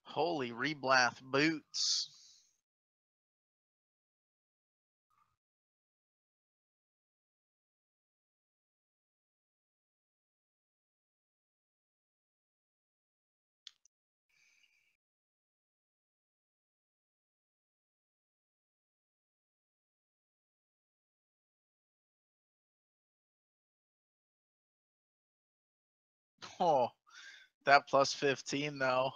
Holy Reblath boots. Oh, that plus 15 though.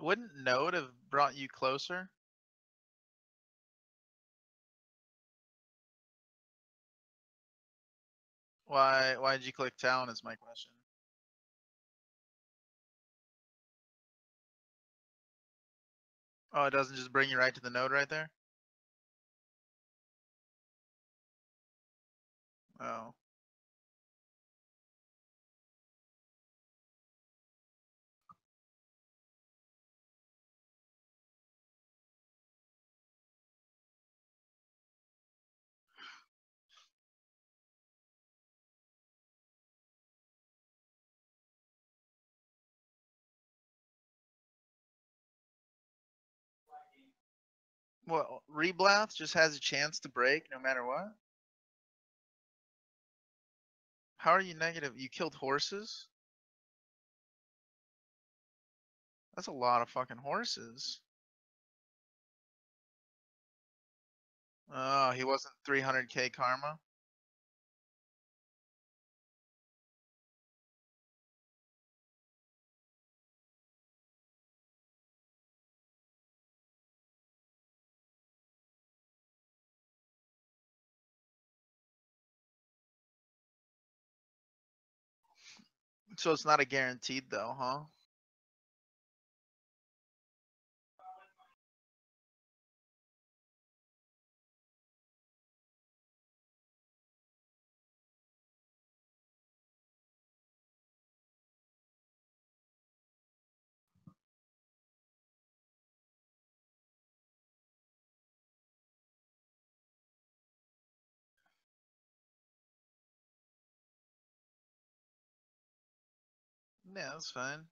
Wouldn't Node have brought you closer? Why did you click town is my question. Oh, it doesn't just bring you right to the node right there? Oh. Well, Reblath just has a chance to break no matter what? How are you negative? You killed horses? That's a lot of fucking horses. Oh, he wasn't 300k karma? So it's not a guaranteed though, huh? Yeah, that's fine.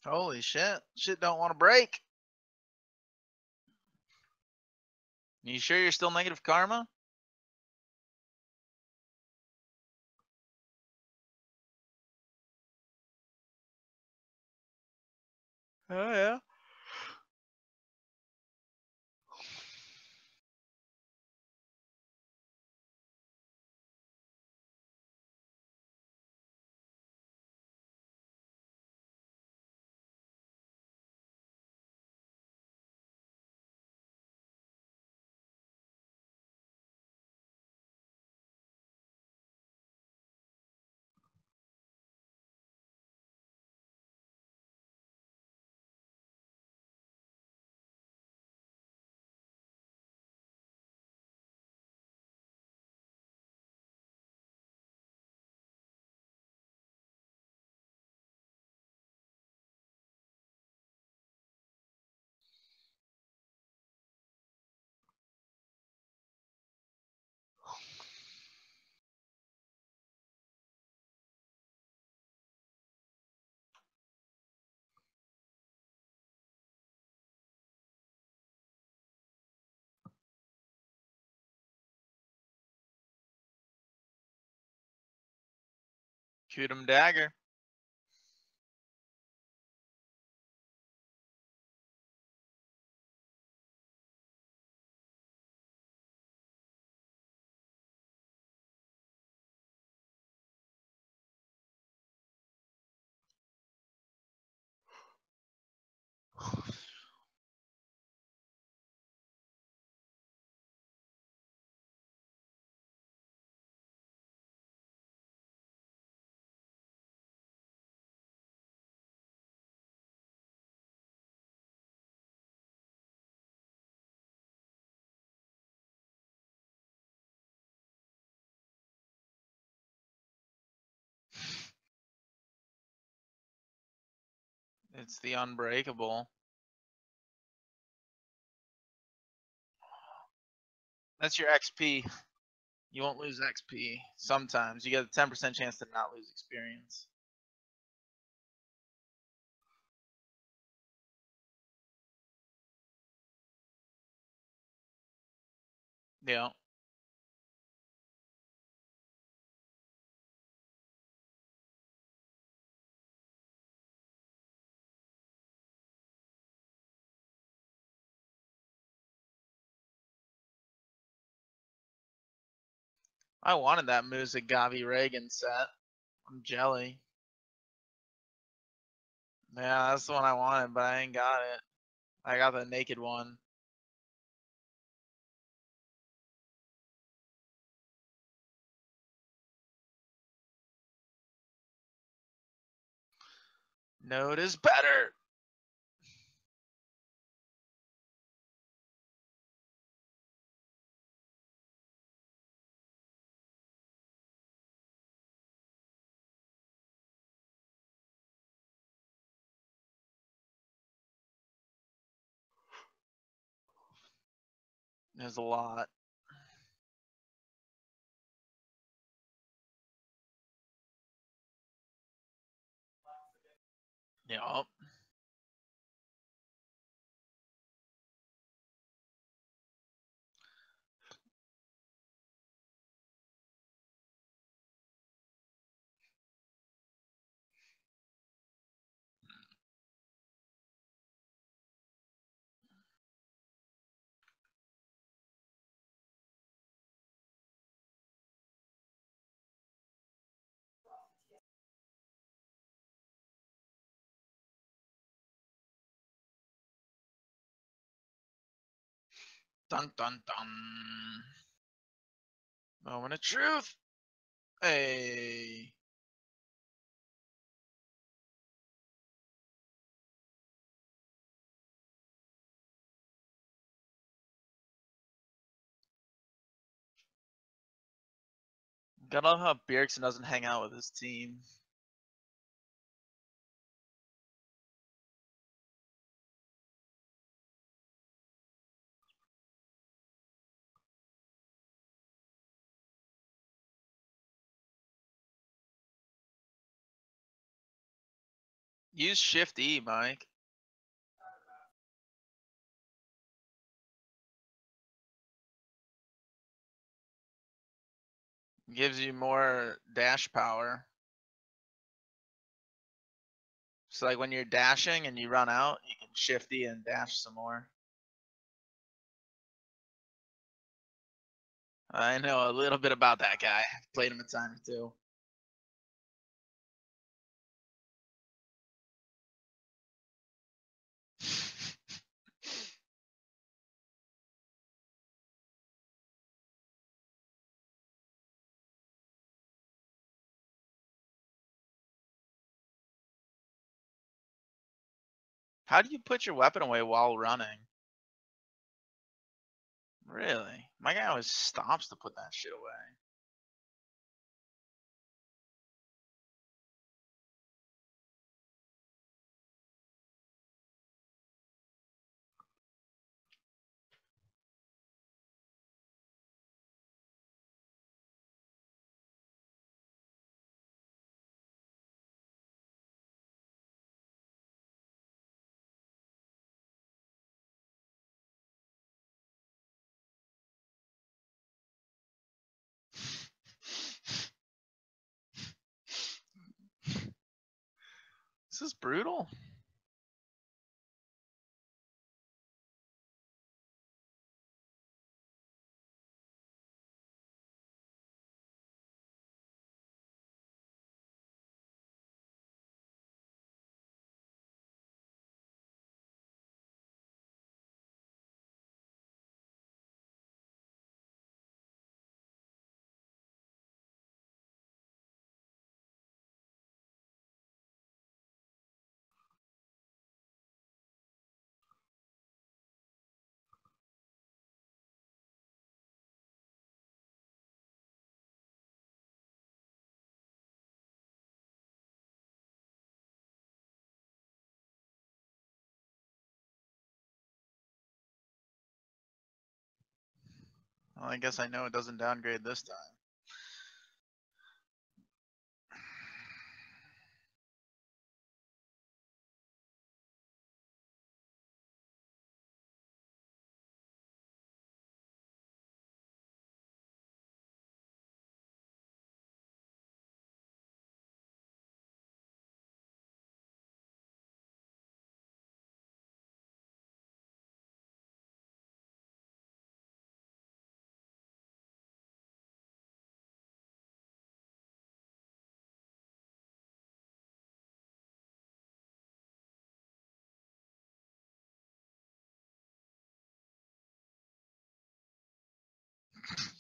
Holy shit. Shit don't want to break. You sure you're still negative karma? Oh, yeah. Shoot him dagger. It's the unbreakable. That's your XP. You won't lose XP. Sometimes you get a 10% chance to not lose experience. Yeah. I wanted that Musa Gavi Reagan set. I'm jelly. Yeah, that's the one I wanted, but I ain't got it. I got the naked one. No, it is better. There's a lot. Yep. Dun dun dun. Moment of truth. Hey. Gotta love how Bjergsen doesn't hang out with his team. Use Shift E, Mike. Gives you more dash power. So like when you're dashing and you run out, you can Shift E and dash some more. I know a little bit about that guy. Played him a time or two. How do you put your weapon away while running? Really? My guy always stops to put that shit away. This is brutal. Well, I guess I know it doesn't downgrade this time.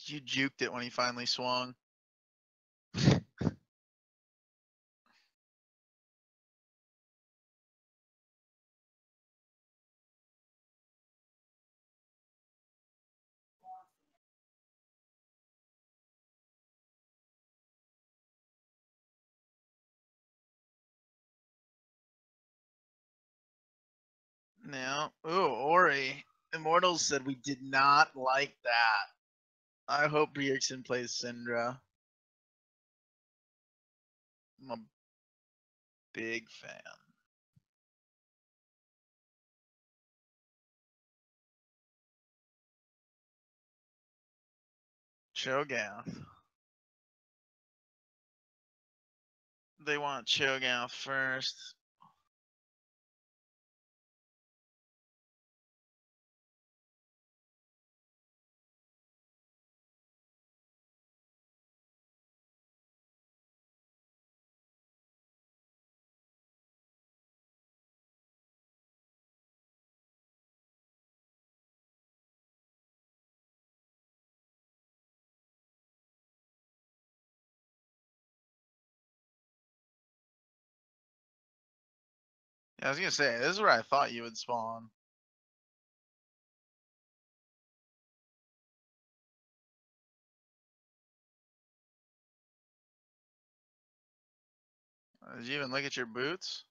You juked it when he finally swung. Now, ooh, Ori. Immortals said we did not like that. I hope Bjergsen plays Syndra. I'm a big fan. Cho'Gath. They want Cho'Gath first. Yeah, I was gonna say, this is where I thought you would spawn. Did you even look at your boots?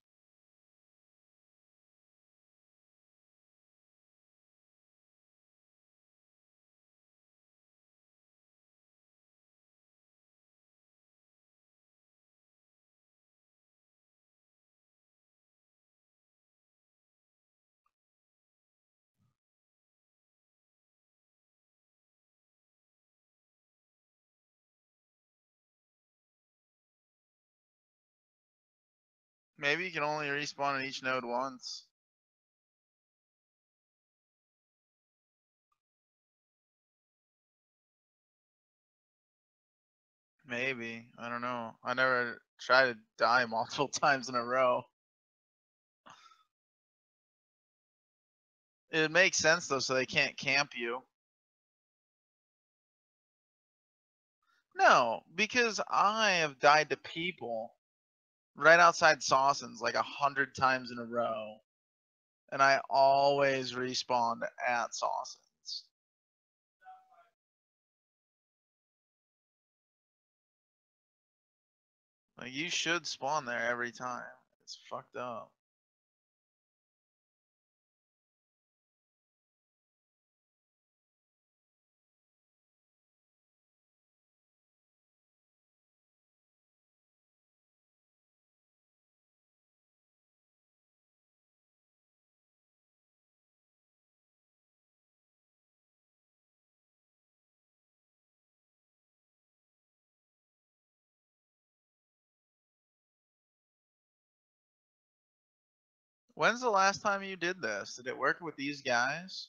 Maybe you can only respawn in each node once. Maybe. I don't know. I never tried to die multiple times in a row. It makes sense though, so they can't camp you. No, because I have died to people right outside Sawson's like 100 times in a row. And I always respawned at Sawson's. Like, you should spawn there every time. It's fucked up. When's the last time you did this? Did it work with these guys?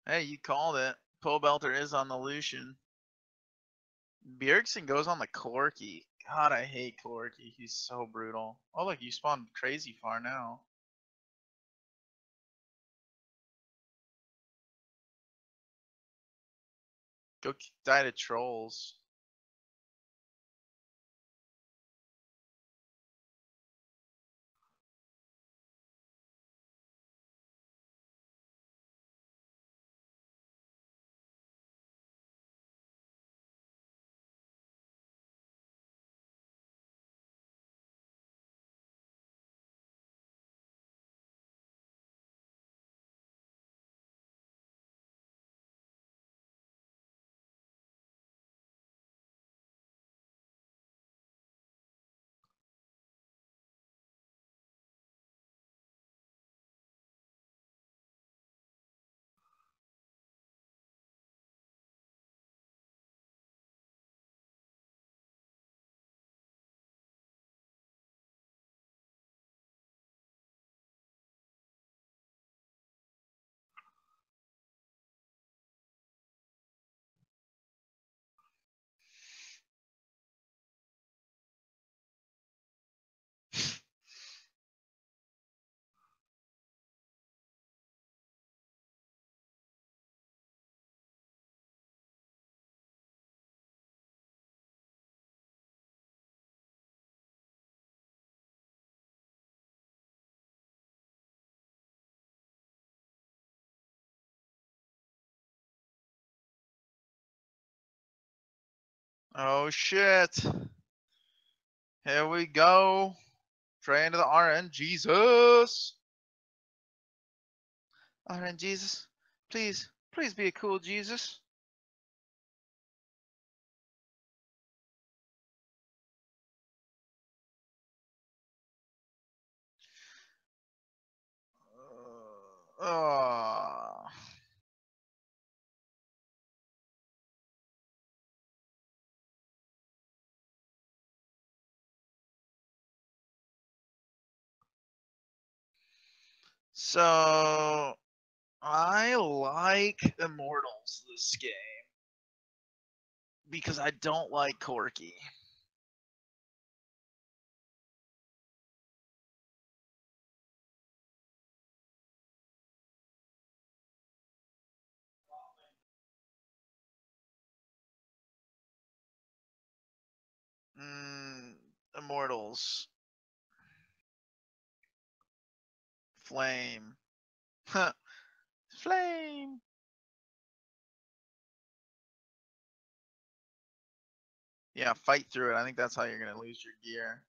Hey, you called it. Pole Belter is on the Lucian. Bjergsen goes on the Corki. God, I hate Corki. He's so brutal. Oh, look, you spawned crazy far now. Go die to trolls. Oh shit. Here we go. Praying to the RN Jesus. RN Jesus. Please, please be a cool Jesus. Oh. So I like Immortals this game because I don't like Corki. Immortals. Flame. Flame. Yeah, fight through it. I think that's how you're gonna lose your gear.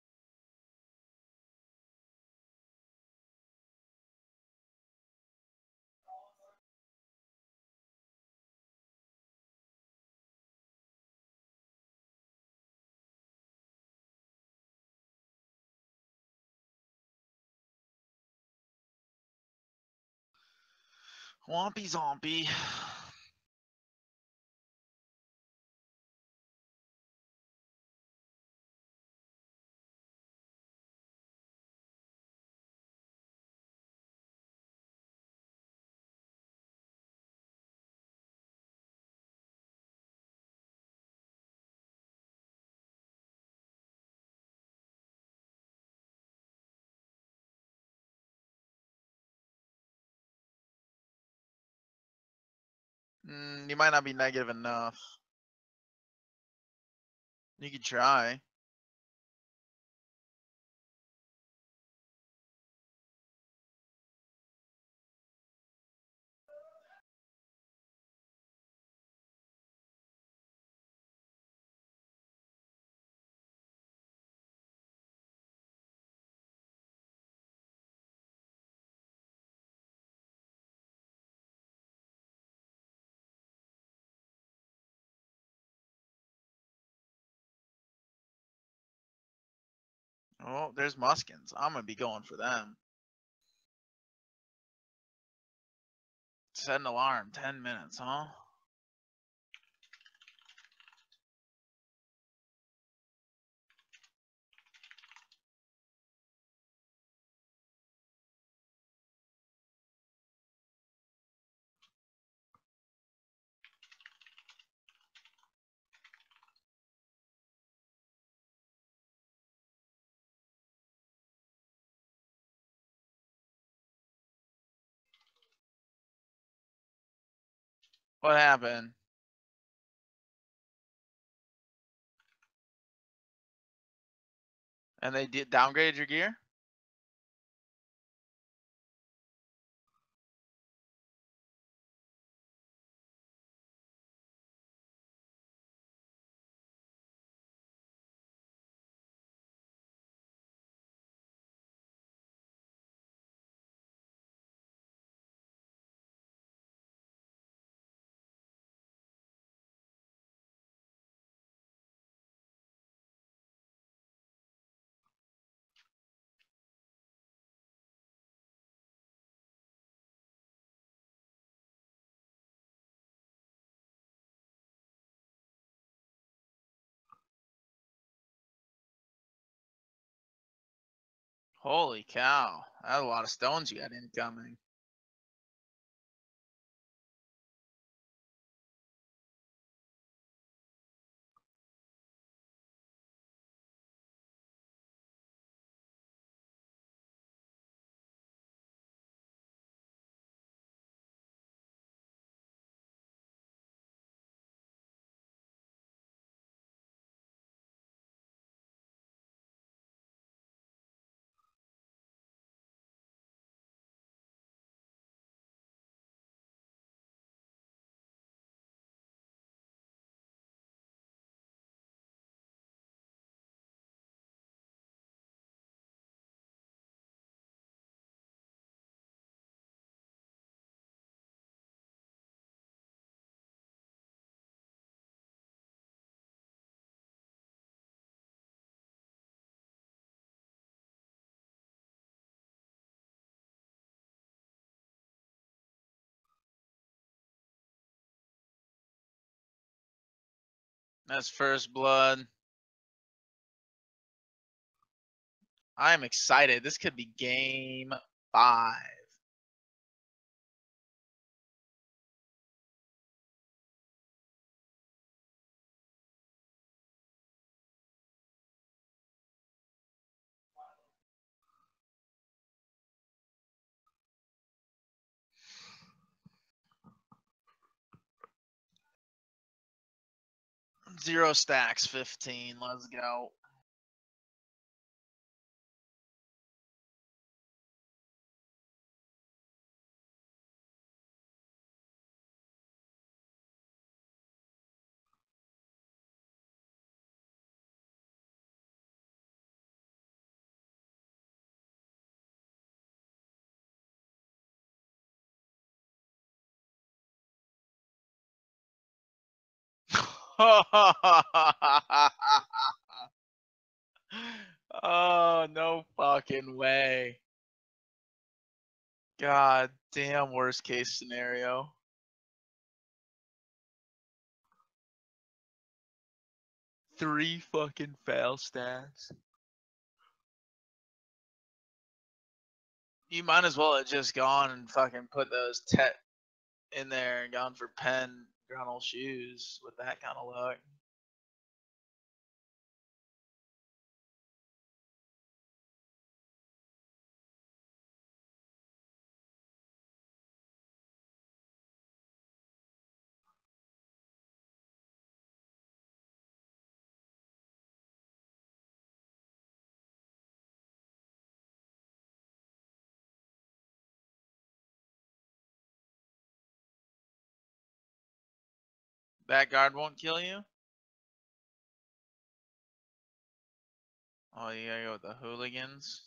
Wompy zombie. You might not be negative enough. You could try. Oh, there's Muskins. I'm gonna be going for them. Set an alarm. 10 minutes, huh? What happened? And they did downgrade your gear? Holy cow. That's a lot of stones you got incoming. That's first blood. I'm excited. This could be game 5. Zero stacks, 15. Let's go. Oh, no fucking way. God damn, worst case scenario. Three fucking fail stats. You might as well have just gone and fucking put those Tet in there and gone for Penn Gruntle shoes with that kind of luck. That guard won't kill you? Oh, you gotta go with the hooligans?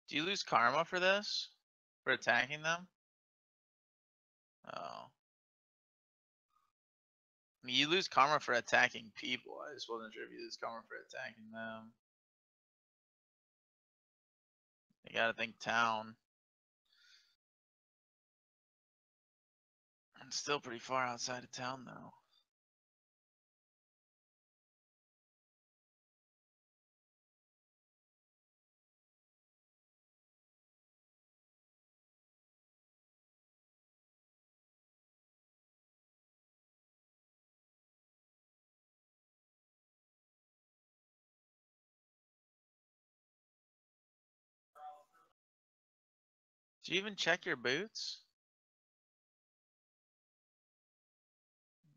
Do you lose karma for this? For attacking them? Oh. I mean, you lose karma for attacking people. I just wasn't sure if you lose karma for attacking them. You gotta think town. I'm still pretty far outside of town though. Did you even check your boots?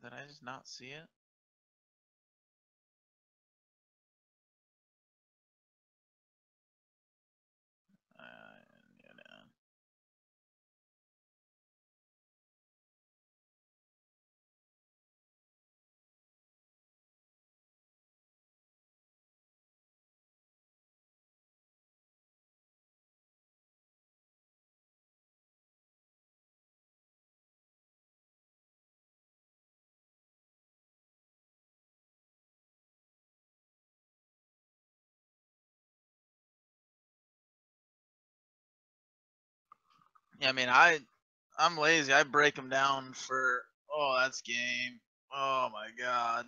Did I just not see it? Yeah. Yeah, I mean, I'm lazy. I break them down for. Oh, that's game. Oh my god.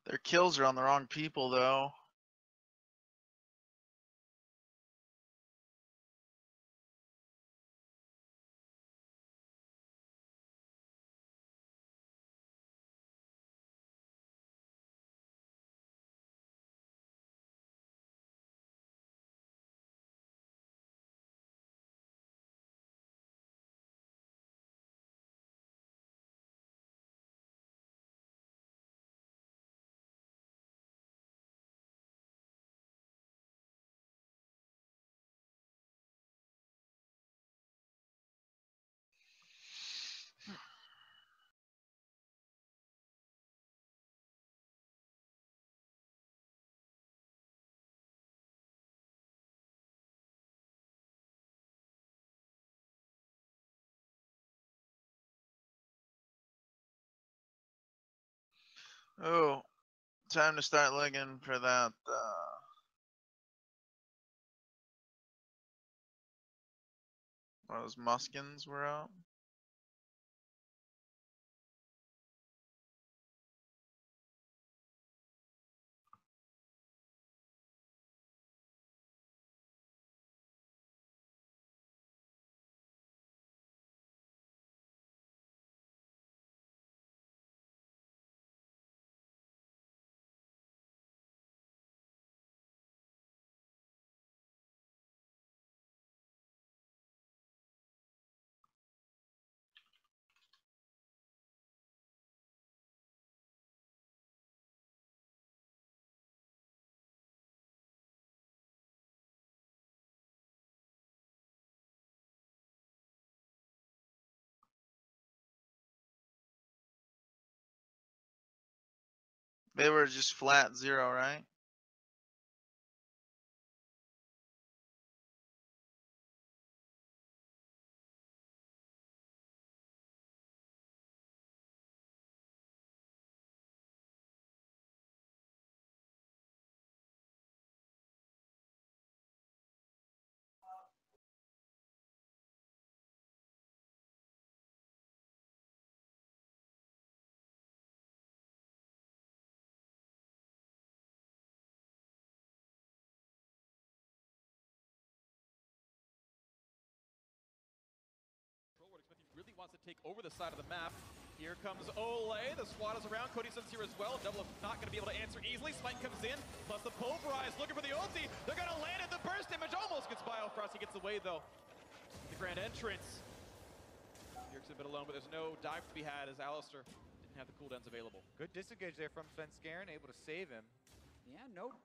Their kills are on the wrong people though. Oh, time to start looking for that. Those Muskins were out. They were just flat 0, right? Really wants to take over the side of the map. Here comes Ole. The squad is around. Cody Sun's here as well. Double not going to be able to answer easily. Smite comes in. Plus the Pulverize looking for the ulti. They're going to land it. The burst damage almost gets Biofrost. He gets away though. The grand entrance. Yerk's a bit alone, but there's no dive to be had as Alistar didn't have the cooldowns available. Good disengage there from Svenskeren, able to save him. Yeah, no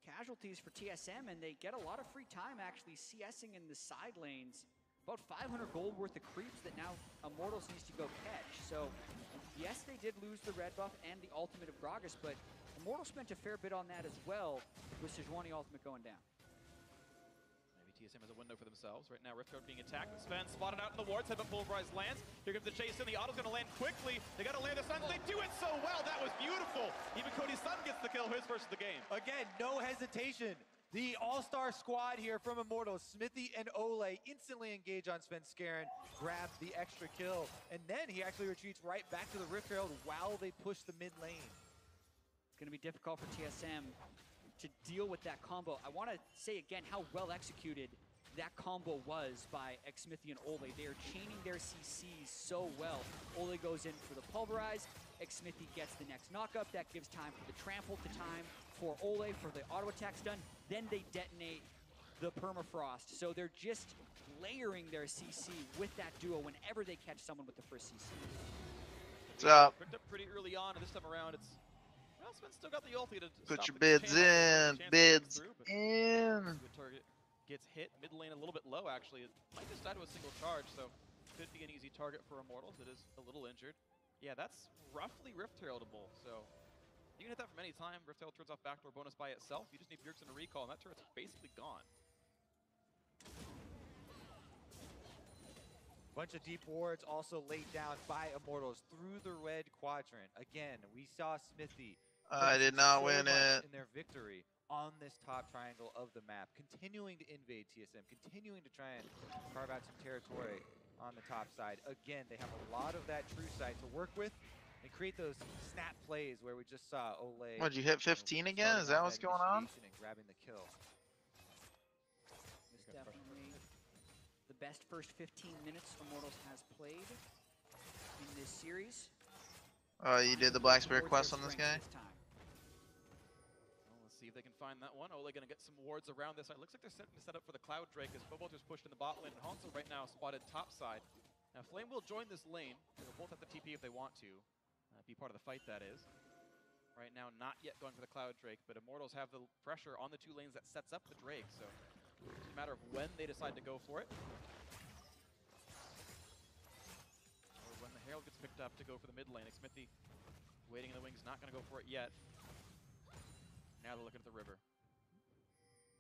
casualties for TSM, and they get a lot of free time actually CSing in the side lanes. About 500 gold worth of creeps that now Immortals needs to go catch. So, yes, they did lose the red buff and the ultimate of Gragas, but Immortals spent a fair bit on that as well, with Sejuani ultimate going down. Maybe TSM has a window for themselves. Right now, Rift Guard being attacked. Sven spotted out in the wards. Headbutt Pulverize lands. Here comes the chase in. The auto's going to land quickly. They got to land the Suns. They do it so well. That was beautiful. Even Cody Sun gets the kill, his first of the game. Again, no hesitation. The all-star squad here from Immortals, Smithy and Ole, instantly engage on Svenskeren, grab the extra kill, and then he actually retreats right back to the Rift Herald while they push the mid lane. It's going to be difficult for TSM to deal with that combo. I want to say again how well executed that combo was by Xmithie and Ole. They are chaining their CCs so well. Ole goes in for the Pulverize. Xmithie gets the next knockup. That gives time for the trample to time for Ole for the auto attacks done. Then they detonate the permafrost. So they're just layering their CC with that duo whenever they catch someone with the first CC. What's up? Picked up pretty early on, and this time around it's... Well, Sven's still got the ulti to Put stop your the bids chance in. to Bids through, but in. Good target gets hit. Mid lane a little bit low, actually. It might just die to a single charge, so could be an easy target for Immortals. It is a little injured. Yeah, that's roughly Rift Heraldable, so you can hit that from any time. Rift Herald turns off backdoor bonus by itself. You just need Bjergsen to recall, and that turret's basically gone. Bunch of deep wards also laid down by Immortals through the red quadrant. Again, we saw Smithy. I did not win it. In their victory on this top triangle of the map, continuing to invade TSM, continuing to try and carve out some territory on the top side. Again, they have a lot of that true sight to work with and create those snap plays where we just saw Ole. What'd you hit 15 again? Is that what's going on? And grabbing the kill. It's definitely the best first 15 minutes Immortals has played in this series. Oh, you did the Black Spirit quest on this guy? Well, let's see if they can find that one. Ole gonna get some wards around this side. Looks like they're setting to set up for the Cloud Drake as Bobolter's pushed in the bot lane, and Hanzo right now spotted top side. Now Flame will join this lane. They'll both have the TP if they want to. Be part of the fight, that is. Right now, not yet going for the Cloud Drake, but Immortals have the pressure on the two lanes that sets up the Drake, so it's a matter of when they decide to go for it. Or when the Herald gets picked up to go for the mid lane. Xmithie waiting in the wings, not going to go for it yet. Now they're looking at the river.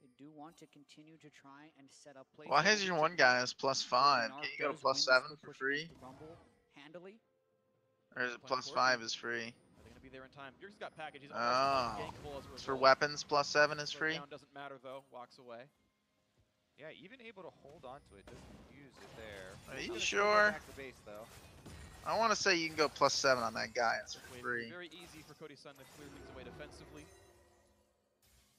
They do want to continue to try and set up plays. Why is your one guy is +5? Can't you go to +7 for free? Rumble handily. Or is it +5 is free? Are they going to be there in time. Bjergsen's got package. He's Oh. almost gankable as a result. For weapons, +7 is Slow free. down doesn't matter though. Walks away. Yeah, even able to hold on to it, doesn't use it there. Are He's you gonna still go sure? back to base, though. I want to say you can go +7 on that guy. It's Wait, free. very easy for Cody Sun to clear things away defensively.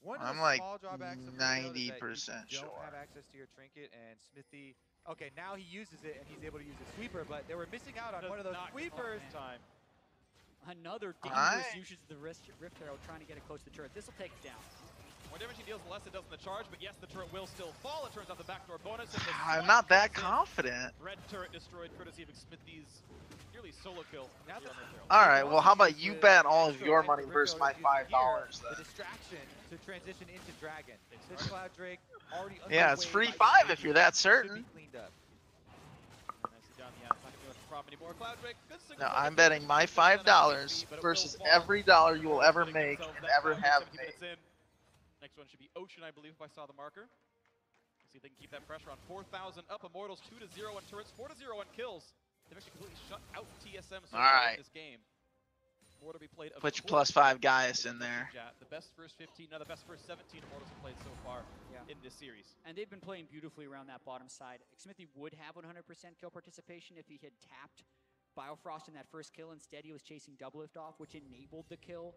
One of I'm the like small drawbacks of 90% you don't sure. have access to your trinket, and Smithy. Okay, now he uses it, and he's able to use his sweeper, but they were missing out on Does one of those not get sweepers. off in time. Another dangerous Alright. usage of the Rift Herald trying to get it close to the turret. This will take it down. More damage he deals, the less it does in the charge, but yes, the turret will still fall. It turns out the backdoor bonus. And the I'm swipe not that comes in. confident. Red turret destroyed, courtesy of Smithy's nearly solo kill. Now here the- on Rift Herald. All right. Well, how about Use you the bet all of extra your life money that versus Rift my Herald uses $5? here, the Then. distraction to transition into Dragon. This Cloud Drake already Yeah, it's underway free by 5 Smithy. if you're that Should be certain. cleaned up. Nicely down the outside. Not gonna be able to prop anymore. Cloud Drake, good signal No, for the I'm team. betting my It's just an $5 XP, but it will versus fall. every dollar you will ever Getting make themselves and that ever Cloud have 70 made. minutes in. Next one should be Ocean, I believe, if I saw the marker. See if they can keep that pressure on. 4,000 up. Immortals 2-0 on turrets, 4-0 on kills. They've actually completely shut out TSM so far in Alright. this game. More to be played. of Put your course, +5 Gaius in there. The best first 15, no, the best first 17 Immortals have played so far Yeah. in this series. And they've been playing beautifully around that bottom side. Xmithie would have 100% kill participation if he had tapped Biofrost in that first kill. Instead, he was chasing Doublelift off, which enabled the kill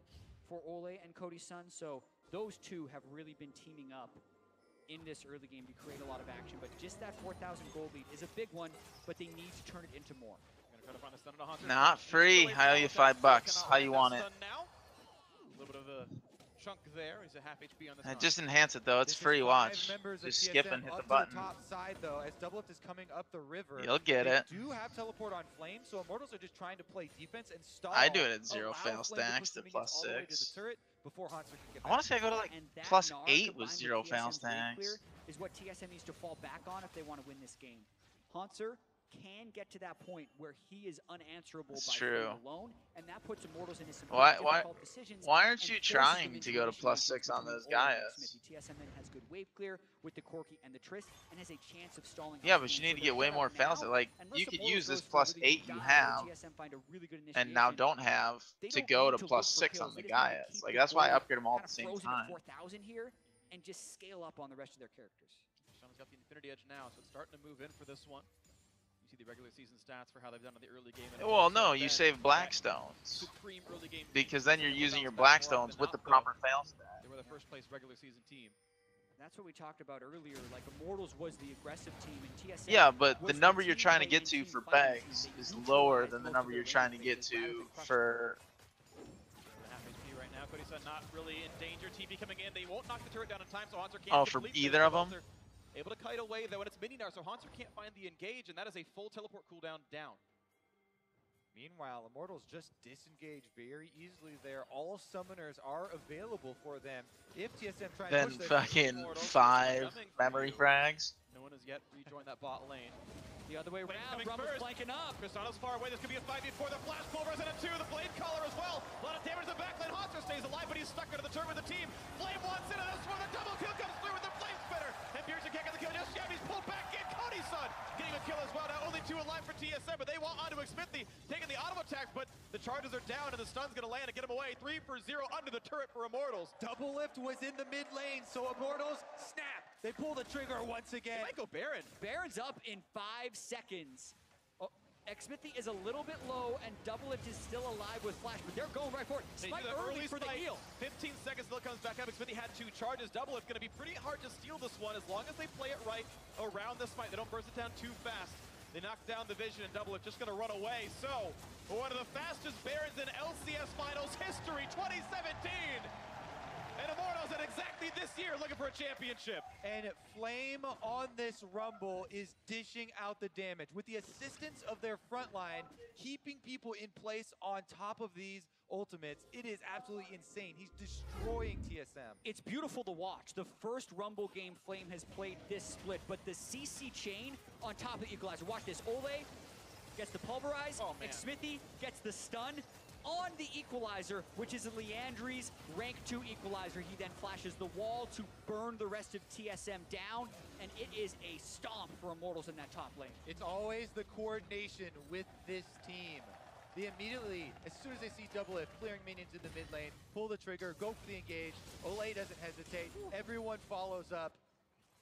for Ole and Cody Sun. So those two have really been teaming up in this early game to create a lot of action. But just that 4,000 gold lead is a big one, but they need to turn it into more. Gonna try to find a stun on a Hunter. Not free. I owe you $5. How you want it? Now. A little bit of a chunk there. He's a half HP on this. Just enhance it though. It's This is free. 5 Watch. members of Just TSM skip and hit up the to button. top side though, as Doublelift is coming up the river. You'll get they it. do have teleport on Flame, so Immortals are just trying to play defense and stall. I do it at 0 allow fail Flame to stacks push to the minions all the way to the +6. turret before Hanser can get I want back. to say I go to like And that +8 Gnar with combined 0 fail TSM's lane clear stacks. is what TSM needs to fall back on if they want to win this game. Hanser can get to that point where he is unanswerable That's by true. Flame alone, and that puts Immortals into some Why- very why- difficult decisions. Why aren't and you forces trying them to into go to initiation races +6 on between those Ole and Gaius? Xmithie. TSM then has good wave clear with the Corki and the Trist, and has a chance of stalling. Yeah, out but the you game. need to So get way they're more set up fails. now, Like unless you could Immortals use this goes for a really +8 good you dive, have, TSM find a really good and now initiation. don't have They to don't go need to to look for +6 kills. on They the just need to Gaius. keep Like the that's why I goal upgrade them all at kind the of same frozen at time. 4,000 here, and just scale up on the rest of their characters. Shun's got the Infinity Edge now, so it's starting to move in for this one. You see the regular season stats for how they've done in the early game. and Well, Immortals no, have you been save that Blackstones supreme early game because team. then you're They'll using your bounce back more often Blackstones than with the not, though. proper fail stat. They were the first place regular season team. That's what we talked about earlier. Like Immortals was the aggressive team, and TSM. Yeah, but was the number you're team trying to play get and to team for fighting Begs team. They is neutralized lower than the most of number their you're lane trying to get phases rather to than crush them. for. The half HP right now. Cody Sun not really in danger. TP coming in. They won't knock the turret down in time, so Hanser can't Oh, for complete either this. of 'em? Hanser able to kite away though, and it's mini now, so Hanser can't find the engage, and that is a full teleport cooldown down. Meanwhile, Immortals just disengage very easily there. All summoners are available for them. If TSM try Then to push this, fucking Immortals 5 coming for memory you. frags. No one has yet rejoined that bot lane. The other way Flame around, coming Rumble's first. flanking up. Cristano's far away. This could be a 5v4. The Flash Pulverized into 2. The Blade Collar as well. A lot of damage to the backline. Hanser stays alive, but he's stuck under the turret with the team. Flame wants in, and that's where the double kill comes through with the Flame Spitter. And Bjergsen can't get the kill just yet. He's pulled back in. Cody Sun getting a kill as well. Now only 2 alive for TSM, but they want onto Xmithie, taking the auto attack, but the charges are down, and the stun's going to land and get him away. 3 for 0 under the turret for Immortals. Doublelift was in the mid lane, so Immortals snap. They pull the trigger once They again. might go Baron. Baron's up in 5 seconds. Oh, Xmithie is a little bit low, and Doublelift is still alive with Flash, but they're going right for it. They Smite do the early for the spike. heal. 15 seconds till it comes back up. Xmithie had 2 charges. Doublelift going to be pretty hard to steal this one as long as they play it right around the smite. They don't burst it down too fast. They knock down the vision, and Doublelift just going to run away. So, one of the fastest Barons in LCS Finals history, 2017. And Immortals at exactly this year looking for a championship. And Flame on this Rumble is dishing out the damage. With the assistance of their front line, keeping people in place on top of these ultimates, it is absolutely insane. He's destroying TSM. It's beautiful to watch. The first Rumble game Flame has played this split, but the CC chain on top of the Equalizer. Watch this. Ole gets the pulverize. Oh, man. Xmithie gets the stun on the Equalizer, which is a Liandry's rank 2 Equalizer. He then flashes the wall to burn the rest of TSM down, and it is a stomp for Immortals in that top lane. It's always the coordination with this team. they immediately, as soon as they see Doublelift clearing minions in the mid lane, pull the trigger, go for the engage. Olay doesn't hesitate. Everyone follows up,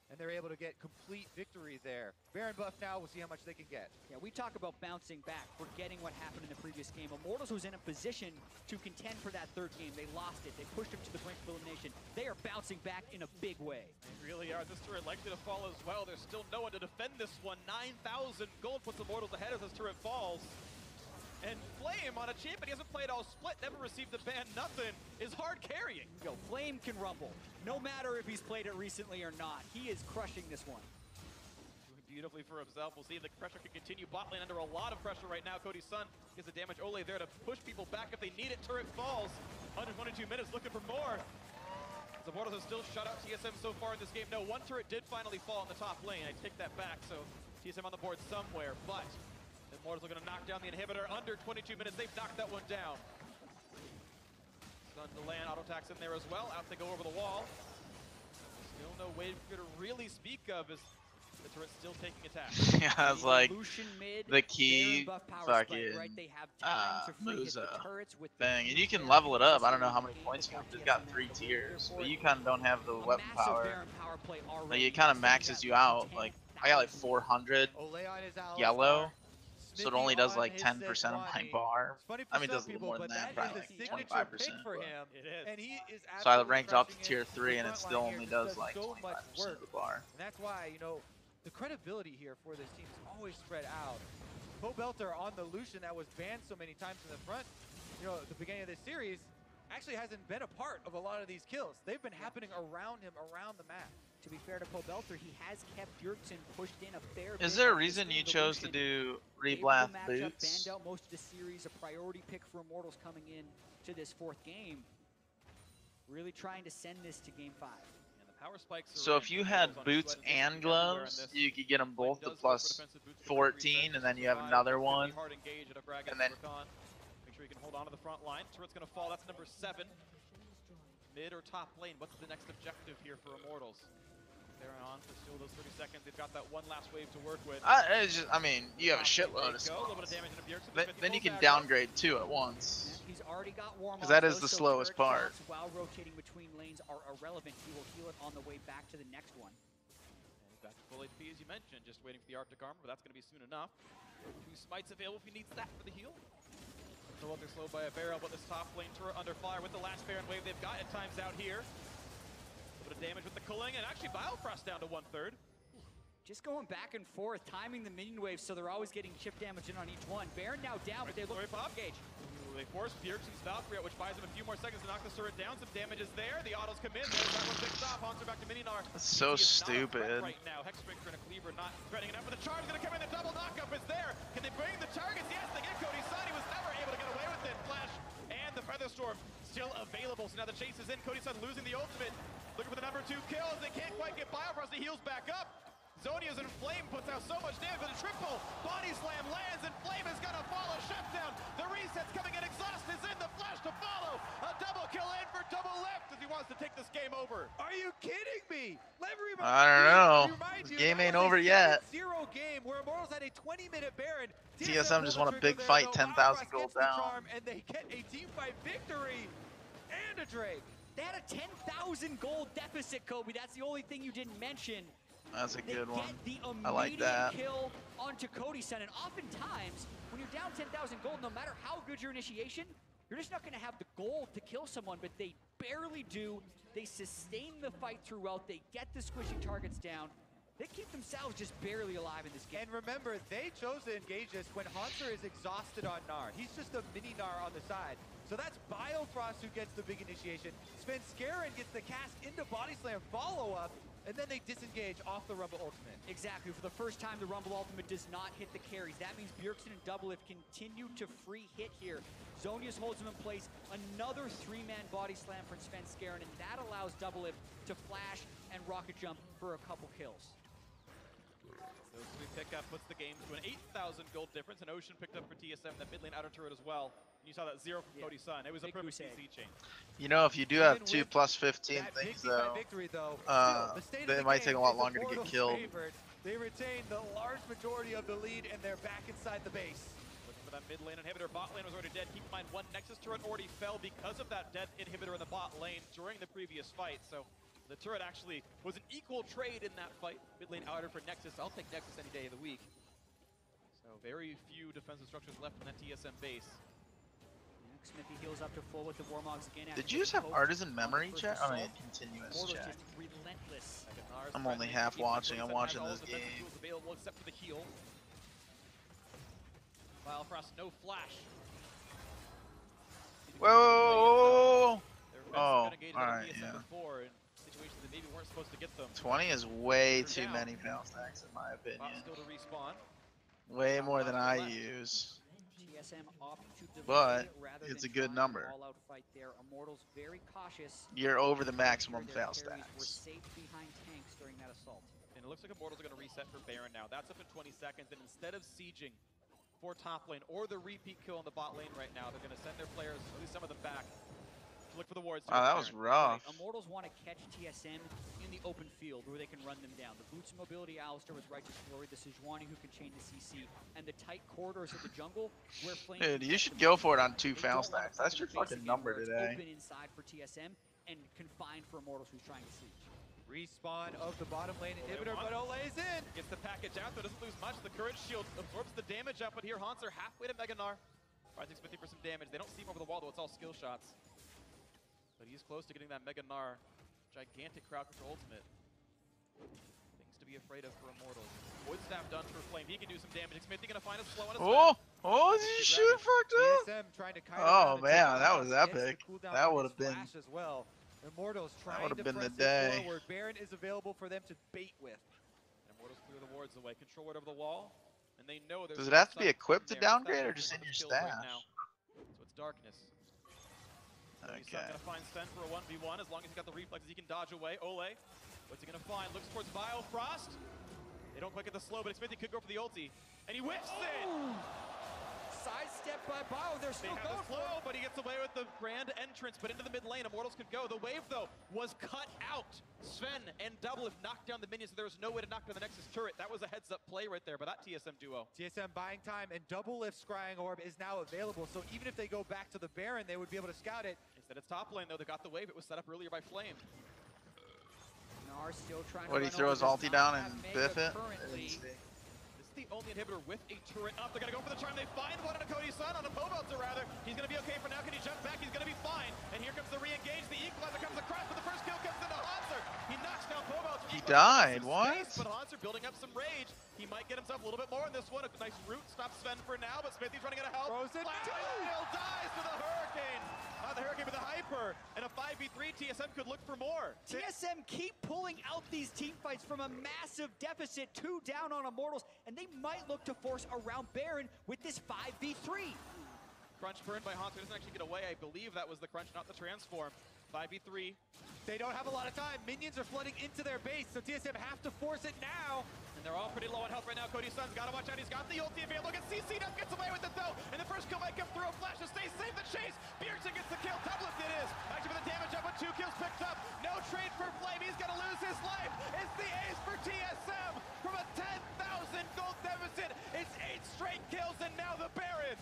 and they're able to get complete victory there. Baron buff now, we'll see how much they can get. Yeah, we talk about bouncing back, forgetting what happened in the previous game. Immortals was in a position to contend for that third game. They lost it. They pushed them to the brink of elimination. They are bouncing back in a big way. They really are. This turret likely to fall as well. There's still no one to defend this one. 9,000 gold puts Immortals ahead as this turret falls. And Flame on a champion, he hasn't played all split, never received the ban, nothing, is hard carrying. Yo, Flame can rumble. No matter if he's played it recently or not, he is crushing this one. Doing beautifully for himself. We'll see if the pressure can continue. Bot lane under a lot of pressure right now. Cody's son gets the damage. Ole there to push people back if they need it. Turret falls. 122 minutes looking for more. The Immortals have still shut out TSM so far in this game. No, one turret did finally fall in the top lane. I take that back, so TSM on the board somewhere, but the Immortals are going to knock down the inhibitor under 22 minutes. They've knocked that one down. Stun to land, auto attacks in there as well. Out they go over the wall. Still no way to really speak of as the turret's still taking attacks. Yeah, it's like Lucian mid, the key Baron buff power fucking spike, right? They have time to free hit the Musa turrets with the thing, and you can Baron level it up. buff I don't know how many game points you before have. It's got TSM 3 has tiers, for but it. you kind of don't have the A weapon massive power. Baron power play already. Like, it kind of So maxes we you got out. Like, I got like 400 Olay on his ally yellow, bar. so it Smithy only does on like his 10% of my Sejuani. bar. It's funny for I mean, it some does a little people, more than but that, is probably the like signature 25%. pick for but- him. It is. And he is So I absolutely ranked up to crushing tier it. 3, The and it front still line only here does just like so 25% much work. of the bar. And that's why, you know, the credibility here for this team is always spread out. Pobelter on the Lucian that was banned so many times in the front, you know, at the beginning of this series, actually hasn't been a part of a lot of these kills. They've been happening around him, around the map. To be fair to Pobelter, he has kept Bjergsen pushed in a fair bit. Is there a on this reason game. you The chose to Lucian do favorable Reblast matchup, boots? banned out most of the series, a priority pick for Immortals coming in to this fourth game. Really trying to send this to game 5. And the power spikes are So in. if you had Immortals on boots Sweat and and Disney everywhere in gloves, this. you could get them Flame both to does go for plus defensive boots for 14, and then you have 5. another Could be one. hard engage at a Frag and then- work on. Make sure you can hold on to the front line. Turret's going to fall. That's number 7. Mid or top lane. What's the next objective here for Immortals? They're on for still those 30 seconds. They've got that one last wave to work with. I mean, you have a shitload of Go, a little bit of spells. damage into Bjergsen. Then you can Back up. downgrade 2 at once. Yeah, he's already got warm 'Cause that up, is the so slowest turret part. shots while rotating between lanes are irrelevant. He will heal it on the way back to the next one. And he's back to full HP as you mentioned, just waiting for the Arctic Armor, but that's going to be soon enough. 2 smites available if he needs that for the heal. So they're slowed by a barrel, but this top lane turret under fire with the last Baron wave they've got at times out here. A little bit of damage with the culling, and actually Biofrost down to 1/3. Just going back and forth, timing the minion waves so they're always getting chip damage in on each one. Baron now down, but they look Sorry, for Bob. engage. Ooh, they force Bjergsen's Valkyrie out, which buys him a few more seconds to knock the turret down. Some damage is there. The autos come in. There's that one picked off. Haunter back to Mininar. That's so He is not a threat stupid. right now. Hexbreaker and a Cleaver not threatening enough, but the charge is going to come in. The double knockup is there. Can they bring the targets? Yes, they get Cody Sun. He was never able to get away with it. Flash and the Featherstorm still available. So now the chase is in. Cody Sun losing the ultimate. Looking for the number 2 kills. They can't quite get Biofrost. He heals back up. Zonia's in Flame puts out so much damage, but a triple body slam lands, and Flame is gonna follow shutdown. The reset's coming in, Exhaust is in, the flash to follow. A double kill in for Doublelift as he wants to take this game over. Are you kidding me? Let me I don't know. remind This you, game that ain't was a over yet. 7-0 game where Immortals had a 20-minute Baron. TSM just pulled won the a big trigger there, fight, though. 10,000 Biofrost gold gets the down. charm, and they get a team fight victory and a Drake. They had a 10,000 gold deficit, Kobe. That's the only thing you didn't mention. That's a They good one. get the I like immediate that. kill onto Cody Sun, and oftentimes, when you're down 10,000 gold, no matter how good your initiation, you're just not going to have the gold to kill someone, but they barely do. They sustain the fight throughout. They get the squishy targets down. They keep themselves just barely alive in this game. And remember, they chose to engage this when Haunter is exhausted on Gnar. He's just a mini Gnar on the side. So that's Biofrost who gets the big initiation. Svenskeren gets the cast into Body Slam follow-up, and then they disengage off the Rumble Ultimate. Exactly. For the first time, the Rumble Ultimate does not hit the carries. That means Bjergsen and Doublelift continue to free hit here. Zonius holds him in place. Another 3-man body slam from Svenskeren, and that allows Doublelift to flash and rocket jump for a couple kills. So sweet pickup puts the game to an 8,000 gold difference. And Ocean picked up for TSM that mid lane outer turret as well. You saw that 0 from Cody Sun. It was a Big perfect goose egg. CC chain. You know, if you do have Even 2 with plus 15 That things, big team fight though, victory, though, uh, still, the state of they the might game take a lot is longer to get Immortals' killed. favored. They retain the large majority of the lead, and they're back inside the base. Looking for that mid lane inhibitor. Bot lane was already dead. Keep in mind, one Nexus turret already fell because of that dead inhibitor in the bot lane during the previous fight. So the turret actually was an equal trade in that fight. Mid lane outer for Nexus. I'll take Nexus any day of the week. So very few defensive structures left in that TSM base. Xmithie heals up to full with the Warmogs again. Did you just have artisan memory chat? I mean, continuous Mortals chat. just relentless. I'm only half watching. I'm watching this game. Available except for the heal. Bifrost, no flash. Whoa! Oh, alright, yeah. Before in situations that maybe weren't supposed to get them. 20 is way too many fail stacks in my opinion. Still to respawn. Way more than I use. TSM opt to delay But rather it's than a good try an number. all-out fight there. Immortals very cautious. You're over the maximum Their fail carries were stacks. safe behind tanks during that assault. And it looks like Immortals are going to reset for Baron now. That's up in 20 seconds. And instead of sieging for top lane or the repeat kill on the bot lane right now, they're going to send their players, at least some of them, back to look for the wards. Oh, that was rough. Immortals want to catch TSM in the open field where they can run them down. The boots and mobility Alistar with Righteous Glory, the Sejuani who can chain the CC, and the tight corridors of the jungle where Flame... Dude, you should go for it on 2 fail stacks. That's your fucking number today. Open inside for TSM and confined for Immortals who's trying to siege. Respawn of the bottom lane inhibitor, but Ole's in! Gets the package out, though doesn't lose much. The Courage Shield absorbs the damage up, but here Haunts are halfway to Mega Gnar. Rising's 50 for some damage. They don't see him over the wall, though it's all skill shots. But he's close to getting that Mega Gnar gigantic crowd control ultimate. Things to be afraid of for Immortals. Void Staff done for Flame. He can do some damage. Xmithie gonna find a slow on his Did you shoot fucked up? TSM trying to kite Oh around the man, jungle. that was Gets the epic. cooldown That on would his have been. flash as well. Immortals trying would've to been the press day. it forward. Baron is available for them to bait with. And Immortals clear the wards away. Control ward over the wall. And they know there's Does it have to be upside equipped to there. downgrade or That's just in your kills right stash? now. So it's darkness. Okay. He's gonna find Sven for a 1v1 as long as he's got the reflexes he can dodge away. Ole, what's he gonna find? Looks towards Bifrost. They don't quite get the slow, but Xmithie could go for the ulti. And he whiffs it! Sidestep by Bio, they're They still have going the slow, but he gets away with the grand entrance, but into the mid lane, Immortals could go. The wave, though, was cut out. Sven and Doublelift knocked down the minions, so there was no way to knock down the Nexus turret. That was a heads-up play right there by that TSM duo. TSM buying time, and Doublelift Scrying Orb is now available, so even if they go back to the Baron, they would be able to scout it. Instead, it's top lane, though. They got the wave. It was set up earlier by Flame. Gnar still trying What, to he run throw over, his does ulti not down have and Mega biff it? currently. This is the only inhibitor with a turret up. They're going to go for the charm. They find one on a Cody Sun, on a Pobelter rather. He's going to be okay for now. Can he jump back? He's going to be fine. And here comes the re-engage. The equalizer comes across, but the first kill comes into Hanser. He knocks down Pobelter. He died, what? But Hanser building up some rage. He might get himself a little bit more in this one. A nice root stops Sven for now, but Xmithie's running out of help. Frozen Still dies to the Hurricane. Not the Hurricane, but the Hyper. And a 5v3, TSM could look for more. TSM keep pulling out these team fights from a massive deficit, 2 down on Immortals, and they might look to force around Baron with this 5v3. Crunch burned by Hanser doesn't actually get away. I believe that was the crunch, not the transform. 5v3. They don't have a lot of time. Minions are flooding into their base, so TSM have to force it now. And they're all pretty low on health right now. Cody Sun's got to watch out. He's got the ulti available. Gets CC'd up, gets away with it though. And the first kill might come through. A flash to stay safe. The chase. Bjergsen gets the kill. Doublelift it is. Actually for the damage up with 2 kills picked up. No trade for Flame. He's going to lose his life. It's the ace for TSM. From a 10,000 gold deficit, it's 8 straight kills and now the Baron.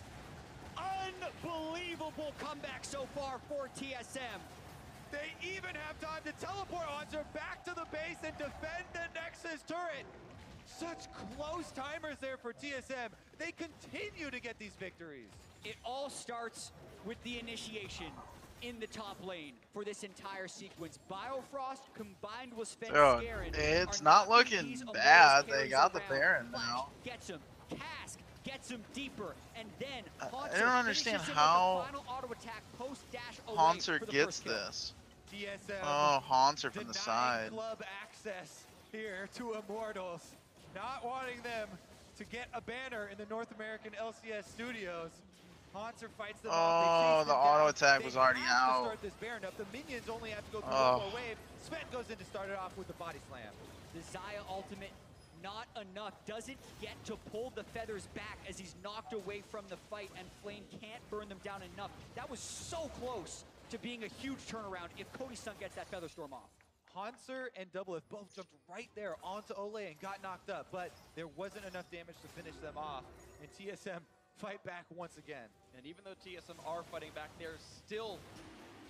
Unbelievable comeback so far for TSM. They even have time to teleport Hanser back to the base and defend the Nexus turret. Such close timers there for TSM. They continue to get these victories. It all starts with the initiation in the top lane for this entire sequence. Biofrost combined with Sven Oh, Scarin it's are not knocking looking these Immortals bad. They carries got the around. Baron Flash now. gets him. Cask gets him deeper, and then I Hanser don't understand finishes him how with the final auto attack post dash away Hanser for the gets first kill. this. TSM Oh, Hanser from the denying side. club access here to Immortals. Not wanting them to get a banner in the North American LCS studios. Hanser fights them off. They Oh, chase the them auto down. attack They was already have to out. start this Baron up. The minions only have to go through Oh. one more wave. Sven goes in to start it off with the body slam. The Xayah ultimate, not enough. Doesn't get to pull the feathers back as he's knocked away from the fight, and Flame can't burn them down enough. That was so close to being a huge turnaround if Cody Sun gets that Feather Storm off. Hanser and Doublelift both jumped right there onto Ole and got knocked up, but there wasn't enough damage to finish them off. And TSM fight back once again. And even though TSM are fighting back, they're still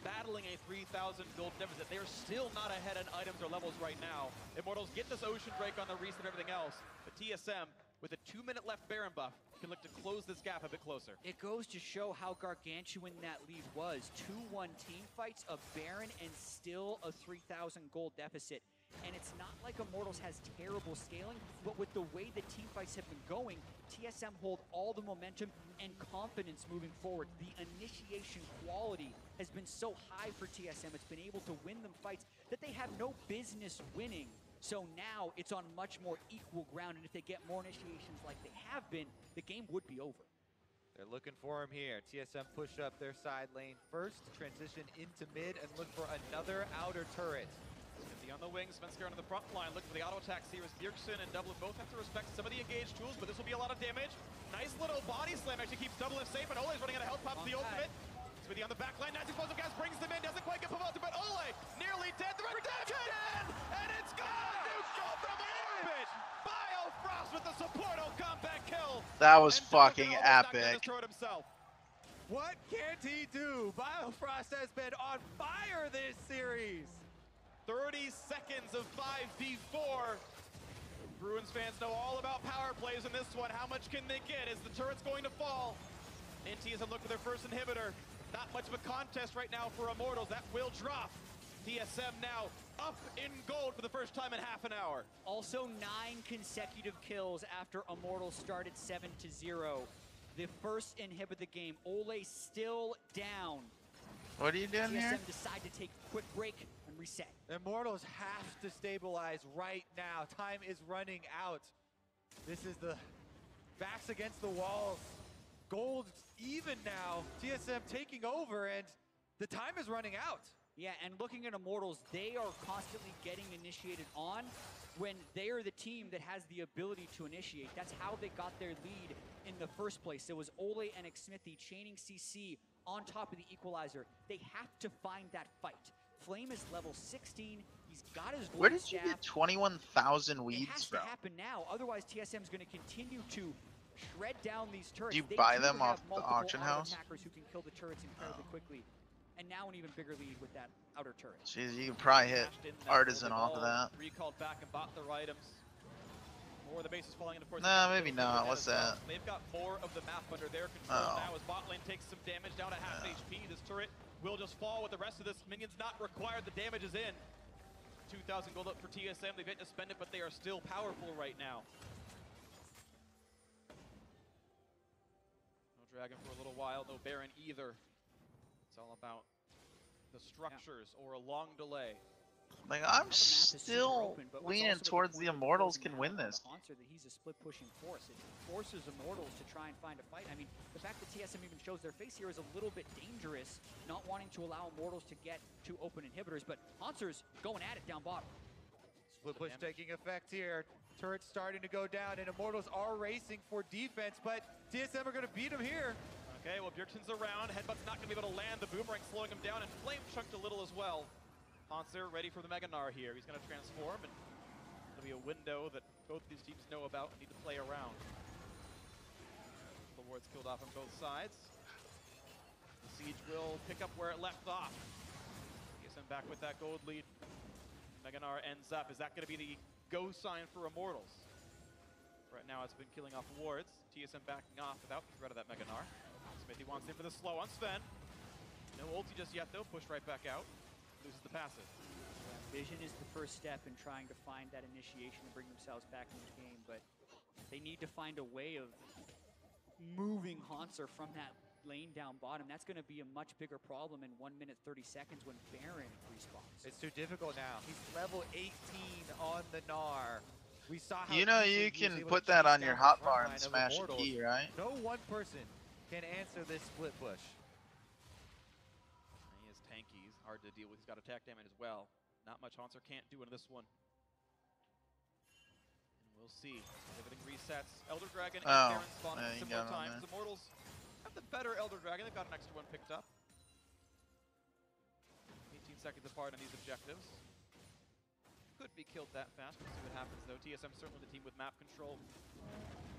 battling a 3,000 gold deficit. They're still not ahead in items or levels right now. Immortals get this Ocean Drake on the reset and everything else, but TSM, with a 2-minute left Baron buff, can look to close this gap a bit closer. It goes to show how gargantuan that lead was. 2-1 team fights, a Baron, and still a 3,000 gold deficit. And it's not like Immortals has terrible scaling, but with the way the team fights have been going, TSM hold all the momentum and confidence moving forward. The initiation quality has been so high for TSM, it's been able to win them fights that they have no business winning. So now it's on much more equal ground, and if they get more initiations like they have been, the game would be over. They're looking for him here. TSM push up their side lane first, transition into mid, and look for another outer turret. Smithy on the wing, Svenskar on the front line, looking for the auto attacks here as Bjergsen and Dublin both have to respect some of the engaged tools, but this will be a lot of damage. Nice little body slam actually keeps Dublin safe, and Ole's running out of health, pops the ultimate. Smithy on the back line, nice explosive gas, brings them in, doesn't quite get promoted, but Ole nearly dead, the redemption! And it's gone! Neutral from orbit! Biofrost with the support comeback kill! That was And fucking Duncan almost knocked down epic. his turret himself. What can't he do? Biofrost has been on fire this series. 30 seconds of 5v4. Bruins fans know all about power plays in this one. How much can they get? Is the turret's going to fall? TSM look for their first inhibitor. Not much of a contest right now for Immortals. That will drop. TSM now up in gold for the first time in half an hour. Also 9 consecutive kills after Immortals started 7-0. The first inhibit of the game. Ole still down. What are you doing here? TSM decide to take a quick break and reset. Immortals have to stabilize right now. Time is running out. This is the backs against the walls. Gold even now. TSM taking over, and the time is running out. Yeah, and looking at Immortals, they are constantly getting initiated on when they are the team that has the ability to initiate. That's how they got their lead in the first place. It was Ole and Xmithie chaining CC on top of the equalizer. They have to find that fight. Flame is level 16. He's got his Where void did you staff. get 21,000 It weeds has from? to happen now. Otherwise, TSM is going to continue to shred down these turrets. Do you They buy do them have off the multiple auction auto house? attackers who can kill the turrets incredibly quickly. And now an even bigger lead with that outer turret. Jeez, you can probably hit Dashed in that Artisan golden off of ball, that. Recalled back and bought their items. More of the base is falling, and of course. Nah, they maybe can not. ahead What's as well. that? They've got more of the map under their control Oh. now as bot lane takes some damage down to half HP. This turret will just fall with the rest of this. Minions not required. The damage is in. 2,000 gold up for TSM. They've yet to spend it, but they are still powerful right now. No Dragon for a little while. No Baron either. It's all about the structures or a long delay. Like, Now I'm the map is super still open, but what's leaning also the towards point the of Immortals closing can the win map this. on Haunter that he's a split pushing force. It forces Immortals to try and find a fight. I mean, the fact that TSM even shows their face here is a little bit dangerous, not wanting to allow Immortals to get to open inhibitors, but Haunter's going at it down bottom. Split push taking effect here. Turrets starting to go down, and Immortals are racing for defense, but TSM are going to beat them here. Okay, well, Bjergsen's around. Headbutt's not going to be able to land. The Boomerang slowing him down, and Flame chunked a little as well. Hanser ready for the Mega Gnar here. He's going to transform, and it'll be a window that both these teams know about and need to play around. The wards killed off on both sides. The Siege will pick up where it left off. TSM back with that gold lead. Mega Gnar ends up. Is that going to be the go sign for Immortals? Right now it's been killing off wards. TSM backing off without the threat of that Mega Gnar. Smithy wants in for the slow on Sven. No ulti just yet though, pushed right back out. Loses the passive. Vision is the first step in trying to find that initiation to bring themselves back into the game, but they need to find a way of moving Haunter from that lane down bottom. That's going to be a much bigger problem in 1 minute 30 seconds when Baron respawns. It's too difficult now. He's level 18 on the Gnar. We saw how You know easily you he was can able put to that chase on your down the front hotbar and line of smash a Immortals. key, right? No one person can answer this split push. He is tanky. He's hard to deal with. He's got attack damage as well. Not much Haunter can't do in this one. And we'll see. Everything resets. Elder Dragon and Oh, Baron spawn yeah, at you similar got it on times. there. Immortals have the better Elder Dragon. They've got an extra one picked up. 18 seconds apart on these objectives. Could be killed that fast. We'll see what happens though. TSM certainly the team with map control.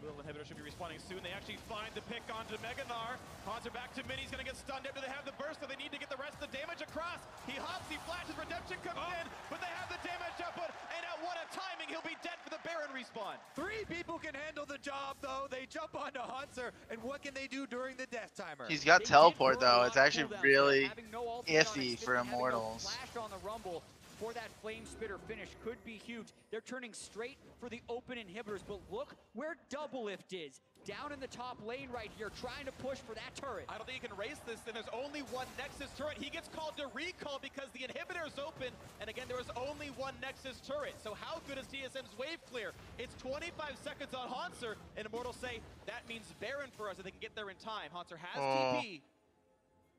Little inhibitor should be respawning soon. They actually find the pick onto Meganar. Haunter back to mid. He's going to get stunned after they have the burst, so they need to get the rest of the damage across. He hops, he flashes, Redemption comes in, but they have the damage output, and at what a timing, he'll be dead for the Baron respawn. 3 people can handle the job, though. They jump onto Hunter, and what can they do during the death timer? He's got They did teleport throw a though. lot It's of actually cooldowns really there. Having no ultimate on iffy Xmithie, for having no Immortals. flash on the Rumble for that Flame Spitter finish could be huge. They're turning straight for the open inhibitors, but look where Doublelift is. Down in the top lane right here, trying to push for that turret. I don't think he can race this, and there's only one Nexus turret. He gets called to recall because the inhibitor is open, and again, there was only one Nexus turret. So how good is TSM's wave clear? It's 25 seconds on Haunter, and Immortals say, that means Baron for us, if they can get there in time. Haunter has TP,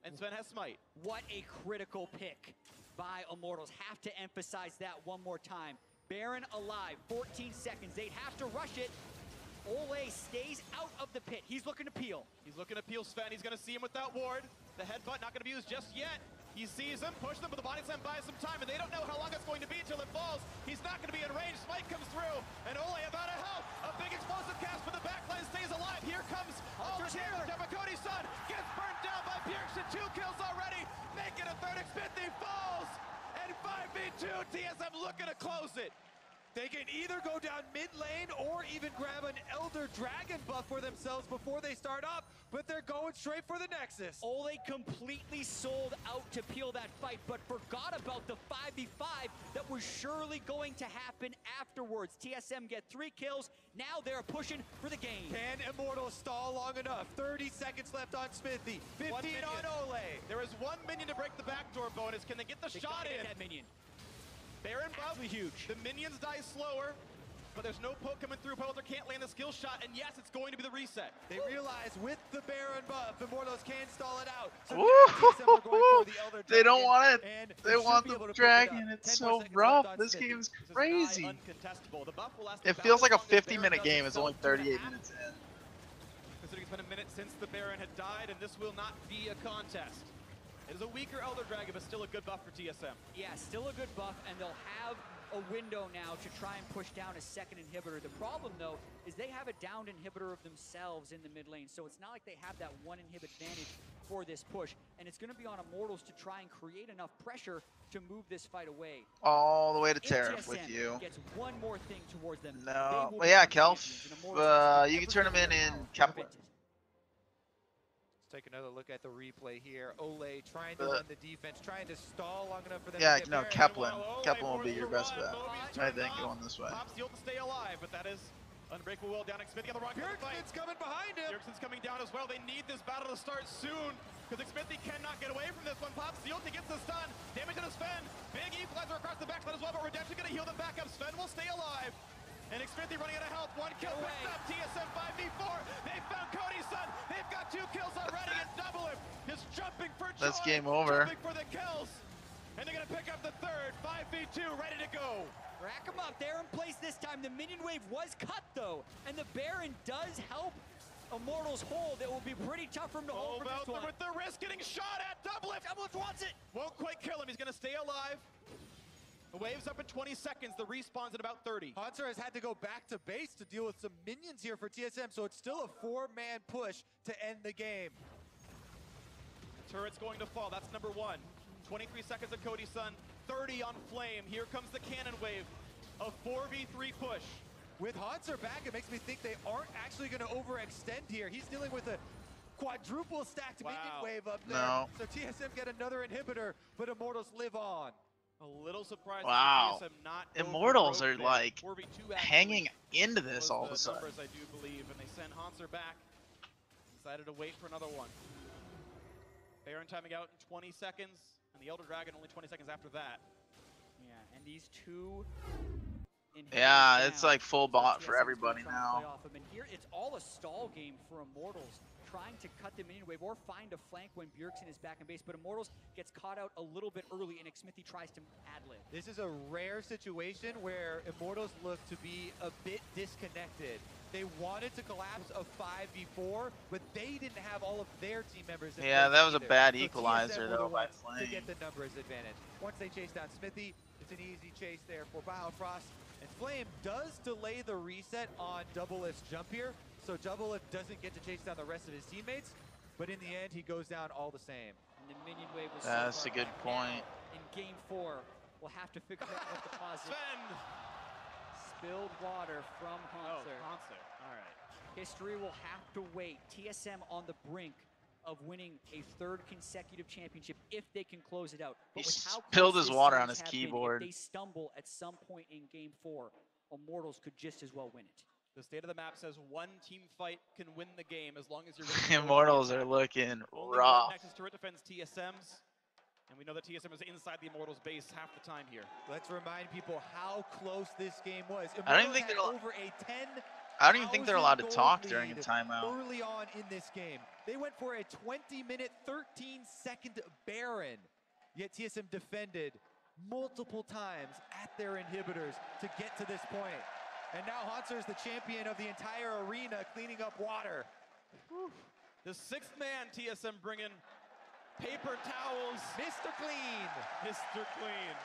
and Sven has Smite. What a critical pick by Immortals. Have to emphasize that one more time. Baron alive, 14 seconds. They'd have to rush it. Ole stays out of the pit. He's looking to peel. He's looking to peel Sven. He's going to see him without ward. The headbutt not going to be used just yet. He sees him, push them, but the body slam buys some time, and they don't know how long it's going to be until it falls. He's not going to be in range. Smite comes through, and Ole about a health. A big explosive cast, but the backline stays alive. Here comes all the damage. Cody's son gets burnt down by Bjergsen. 2 kills already. Make it a third. Xmithie falls, and 5v2. TSM looking to close it. They can either go down mid lane or even grab an Elder Dragon buff for themselves before they start up, but they're going straight for the Nexus. Ole completely sold out to peel that fight, but forgot about the 5v5 that was surely going to happen afterwards. TSM get 3 kills. Now they're pushing for the game. Can Immortals stall long enough? 30 seconds left on Xmithie. 15 on Ole. There is 1 minion to break the backdoor bonus. Can they get the shot in? That minion. Baron buff, Absolutely huge. The minions die slower, but there's no poke coming through. Pelter can't land the skill shot, and yes, it's going to be the reset. They realize with the Baron buff, Immortals can stall it out. So Woo! TSM are going for the Elder They don't Dragon, want it. and They should want be the able to pick dragon. it up. It's 10 more so seconds rough. left on This Xmithie. game's This is crazy. nigh uncontestable. The buff will last It about feels like a as long as 50-minute Baron game. does It's only itself, 2.5. 38 minutes in. Considering it's been a minute since the Baron had died, and this will not be a contest. It is a weaker Elder Dragon, but still a good buff for TSM. Yeah, still a good buff, and they'll have a window now to try and push down a second inhibitor. The problem, though, is they have a downed inhibitor of themselves in the mid lane, so it's not like they have that one inhibit advantage for this push, and it's going to be on Immortals to try and create enough pressure to move this fight away. All the way to If Tariff TSM with you. gets one more thing towards them, No. they will Well, yeah, become Kelf. champions, and Immortals have You never can turn him given in their in power Kepler. Vintage. Let's take another look at the replay here. Ole trying to run the defense, trying to stall long enough for them Yeah, to get no, Baron. Kepler. Meanwhile, Ole Kepler will be forces your the best run. bet. Moby's I turned think off. going this way. Pops the ult to stay alive, but that is unbreakable will down. Xmithie on the wrong side of the fight. Bjergsen's coming behind him. Bjergsen's coming down as well. They need this battle to start soon because Xmithie cannot get away from this one. Pops the ult, he gets the stun. Damage on Sven. Big equalizer across the backside as well, but Redemption gonna heal them back up. Sven will stay alive. And Xmithie running out of health. 1 kill picked up. TSM 5v4. They found Cody's son. They've got 2 kills already and double him. Is jumping for joy. That's game over. Jumping for the kills. And they're gonna pick up the third. 5v2 ready to go. Rack them up. They're in place this time. The minion wave was cut, though, and the Baron does help Immortals hold. It will be pretty tough for him to hold for this one. With the wrist getting shot at. Doublelift. Doublelift wants it. Won't quite kill him. He's gonna stay alive. The wave's up in 20 seconds. The respawn's at about 30. Hunter has had to go back to base to deal with some minions here for TSM, so it's still a 4-man push to end the game. Turret's going to fall. That's number 1. 23 seconds of Cody's son. 30 on Flame. Here comes the cannon wave. A 4v3 push. With Hunter back, it makes me think they aren't actually going to overextend here. He's dealing with a quadruple stacked minion wave up there. No. So TSM get another inhibitor, but Immortals live on. A little surprised. Wow. TSM not Immortals overbroke are there. like 4v2 hanging actually into this was all of the a sudden. numbers, I do believe, and they send Hanser back. Decided to wait for another one. Baron timing out in 20 seconds, and the Elder Dragon only 20 seconds after that. Yeah, and these two. Yeah, it's down. like full So bot TSM's for gonna everybody try and play now. off him. And here it's all a stall game for Immortals, trying to cut the minion wave or find a flank when Bjergsen is back in base. But Immortals gets caught out a little bit early, and Xmithie tries to ad-lib. This is a rare situation where Immortals look to be a bit disconnected. They wanted to collapse a 5v4, but they didn't have all of their team members in Yeah, place that was a either. bad So equalizer, TSM were the though, by ones Flame. to get the numbers advantage. Once they chase down Xmithie, it's an easy chase there for Biofrost. And Flame does delay the reset on Doublelift's jump here, so Doublelift doesn't get to chase down the rest of his teammates, but in the end, he goes down all the same. And the minion wave was That's so a good far point. now, in game 4, we'll have to figure out what the cause is. Sven! Spilled water from Oh, Hauntzer. Hauntzer. All right. History will have to wait. TSM on the brink of winning a 3rd consecutive championship if they can close it out. He But with how spilled close his this water on series his have been, keyboard. if they stumble at some point in game 4, Immortals could just as well win it. The state of the map says one team fight can win the game as long as you're winning the Immortals attack. are looking Only rough. one Nexus turret defends TSM's, and we know that TSM is inside the Immortals base half the time here. Let's remind people how close this game was. I don't even think Immortals they're had al- over a 10 I don't even think they're allowed to gold talk during a lead timeout. early on in this game. They went for a 20-minute, 13-second Baron, yet TSM defended multiple times at their inhibitors to get to this point. And now Hauntzer is the champion of the entire arena, cleaning up water. Whew. The 6th man TSM bringing paper towels. Mr. Clean. Mr. Clean.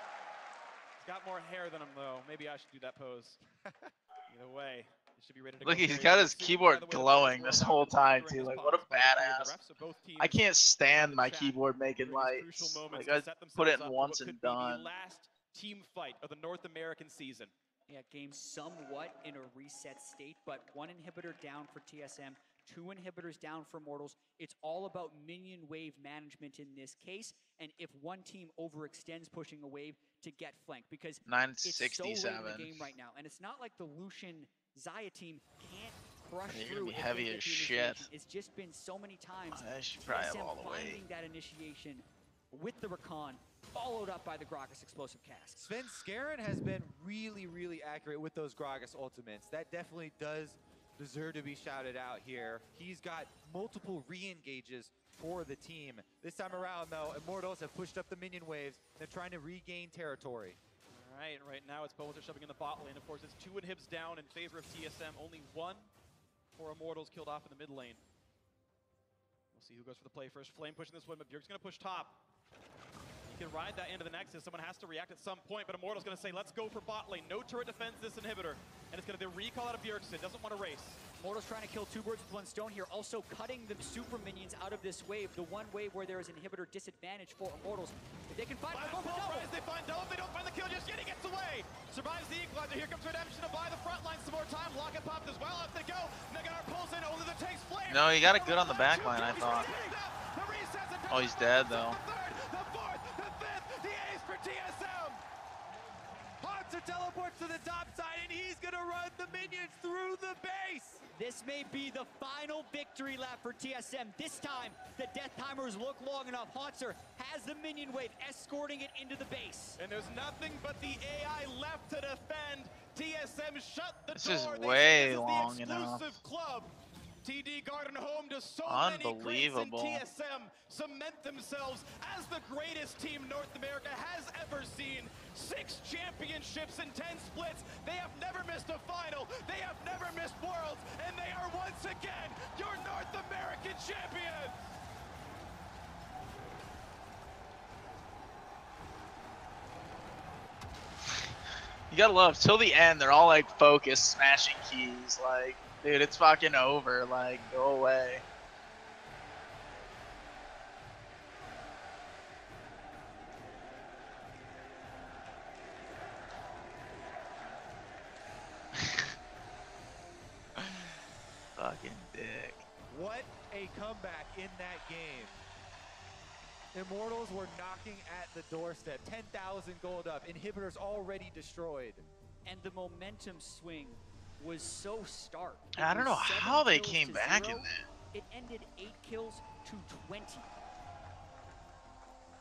He's got more hair than him though. Maybe I should do that pose. Either way, he should be ready to Look, go. he's Very got good. his By the keyboard way, the glowing players this were whole time during too. this Like, pause what a by the way, the badass. refs of both teams I can't stand in my the chat keyboard making during these lights. crucial moments Like, to I set put it themselves in up for once what and could be done. the last team fight of the North American season. Yeah, game somewhat in a reset state, but 1 inhibitor down for TSM, 2 inhibitors down for Immortals. It's all about minion wave management in this case, and if one team overextends pushing a wave to get flanked, because it's so late 967. in the game right now, and it's not like the Lucian Xayah team can't crush They're gonna through. be if they heavy get as the shit. initiation. It's just been so many times. I should probably have TSM all the weight. finding that initiation with the Rakan, followed up by the Gragas explosive cast. Sven Skaren has been really, really accurate with those Gragas ultimates. That definitely does deserve to be shouted out here. He's got multiple re-engages for the team. This time around, though, Immortals have pushed up the minion waves. They're trying to regain territory. All right now it's Bones are shoving in the bot lane. Of course, it's 2 inhibs down in favor of TSM. Only 1 for Immortals killed off in the mid lane. We'll see who goes for the play first. Flame pushing this one, but Bjerg's gonna push top. He can ride that into the Nexus. Someone has to react at some point, but Immortal's gonna say, let's go for bot lane. No turret defends this inhibitor, and it's gonna be a recall out of Bjergsen. Doesn't want to race. Immortals trying to kill 2 birds with 1 stone here, also cutting the super minions out of this wave, the one wave where there is inhibitor disadvantage for Immortals. If they can find Last go for ball double. rise, they find double. They don't find the kill just yet. He gets away. Survives the equalizer. Here comes Redemption to buy the front line some more time. Lock and popped as well. Up they go. Meganar pulls in. Only the takes flame. No, he got it good on the back line, I thought. Oh, he's dead, though. The 3rd, the 4th, the 5th, the ace for TSM. Hauntzer teleports to the top side, and he's gonna run the minions through the base. This may be the final victory lap for TSM. This time, the death timers look long enough. Hauntzer has the minion wave, escorting it into the base. And there's nothing but the AI left to defend. TSM shut the This door. is They say way this is long the enough. exclusive club. TD Garden home to so many greats, and Unbelievable. TSM cement themselves as the greatest team North America has ever seen. 6 championships and 10 splits. They have never missed a final. They have never missed Worlds, and they are once again your North American champions. You gotta love, till the end, they're all like focused, smashing keys. Like, dude, it's fucking over. Like, go away. Fucking dick. What a comeback in that game. Immortals were knocking at the doorstep. 10,000 gold up. Inhibitors already destroyed. And the momentum swing was so stark. It I don't was know 7 how they kills came to back 0. in that. It ended 8 kills to 20.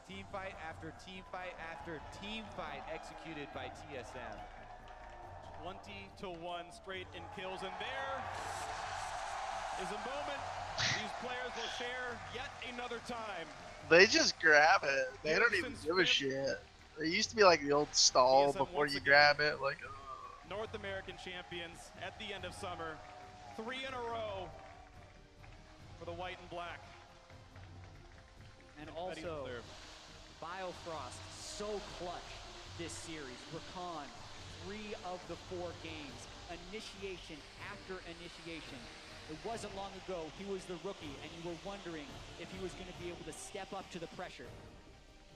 Team fight after team fight after team fight executed by TSM. 20-1 straight in kills, and there is a moment these players will share yet another time. They just grab it. They don't even Pearson's give a fifth. shit. They used to be like the old stall TSM before once you again. grab it. Like, North American champions at the end of summer. 3 in a row for the white and black. And Confetti also, clear. Biofrost, so clutch this series. Rakan, 3 of the 4 games. Initiation after initiation. It wasn't long ago he was the rookie, and you were wondering if he was going to be able to step up to the pressure.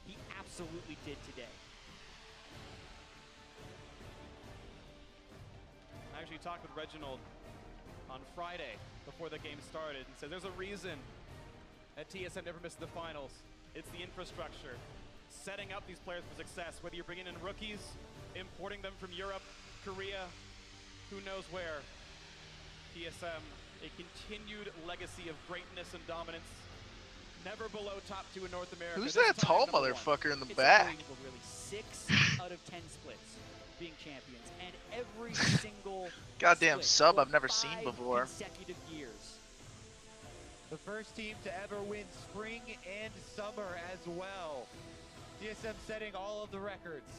He absolutely did today. I actually talked with Reginald on Friday before the game started and said there's a reason that TSM never missed the finals. It's the infrastructure, setting up these players for success, whether you're bringing in rookies, importing them from Europe, Korea, who knows where. TSM, a continued legacy of greatness and dominance, never below top 2 in North America. Who's This that time, tall number 1. motherfucker in the It's back? unbelievable, really. 6 out of 10 splits being champions, and every single Goddamn split sub for I've never seen 5 before. consecutive years. The first team to ever win spring and summer as well. TSM setting all of the records.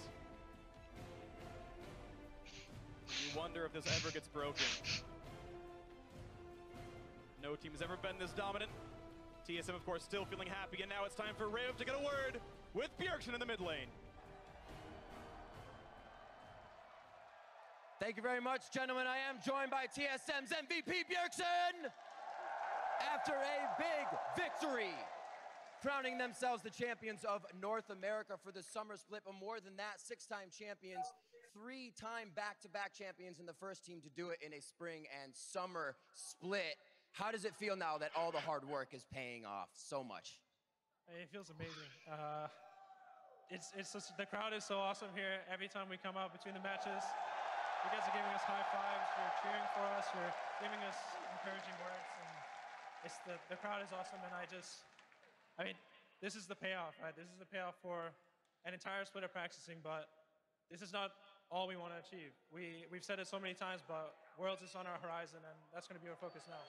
You wonder if this ever gets broken. No team has ever been this dominant. TSM, of course, still feeling happy, and now it's time for Rayo to get a word with Bjergsen in the mid lane. Thank you very much, gentlemen. I am joined by TSM's MVP, Bjergsen! After a big victory, crowning themselves the champions of North America for the summer split, but more than that, 6-time champions, 3-time back-to-back champions, and the first team to do it in a spring and summer split. How does it feel now that all the hard work is paying off so much? It feels amazing. It's just, the crowd is so awesome here. Every time we come out between the matches, you guys are giving us high fives, you're cheering for us, you're giving us encouraging words, and it's the crowd is awesome. And I mean, this is the payoff, right? This is the payoff for an entire split of practicing, but this is not all we want to achieve. We've said it so many times, but Worlds is on our horizon, and that's going to be our focus now.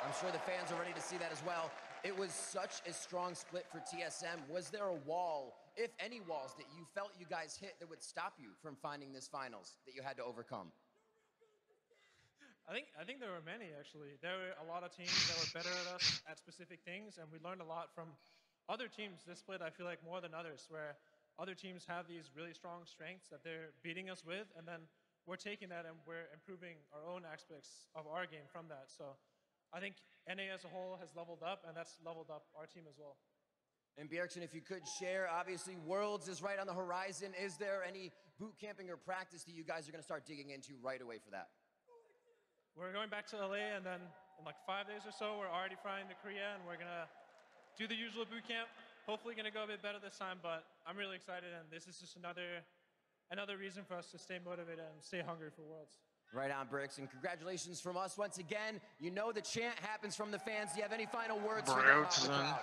I'm sure the fans are ready to see that as well. It was such a strong split for TSM. Was there a wall, if any walls, that you felt you guys hit that would stop you from finding this finals that you had to overcome? I think there were many, actually. There were a lot of teams that were better at us at specific things, and we learned a lot from other teams this split, I feel like, more than others, where other teams have these really strong strengths that they're beating us with, and then we're taking that and we're improving our own aspects of our game from that. So I think NA as a whole has leveled up, and that's leveled up our team as well. And Bjergsen, if you could share, obviously Worlds is right on the horizon. Is there any boot camping or practice that you guys are going to start digging into right away for that? We're going back to LA, and then in like 5 days or so, we're already flying to Korea, and we're going to do the usual boot camp. Hopefully going to go a bit better this time, but I'm really excited, and this is just another reason for us to stay motivated and stay hungry for Worlds. Right on, Bjergsen. Congratulations from us once again. You know the chant happens from the fans. Do you have any final words for them out in the crowd?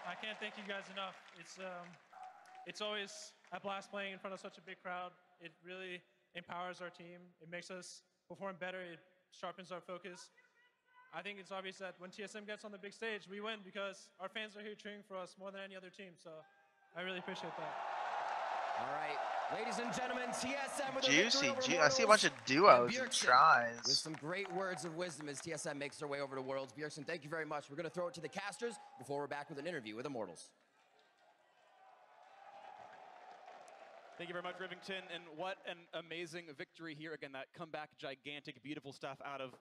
I can't thank you guys enough. It's always a blast playing in front of such a big crowd. It really empowers our team. It makes us perform better. It sharpens our focus. I think it's obvious that when TSM gets on the big stage, we win because our fans are here cheering for us more than any other team. So I really appreciate that. All right, ladies and gentlemen, TSM with a Juicy. victory over I see a bunch of duos and Bjergsen tries. with some great words of wisdom as TSM makes their way over to Worlds. Bjergsen, thank you very much. We're going to throw it to the casters before we're back with an interview with Immortals. Thank you very much, Rivington, and what an amazing victory here. Again, that comeback, gigantic, beautiful stuff out of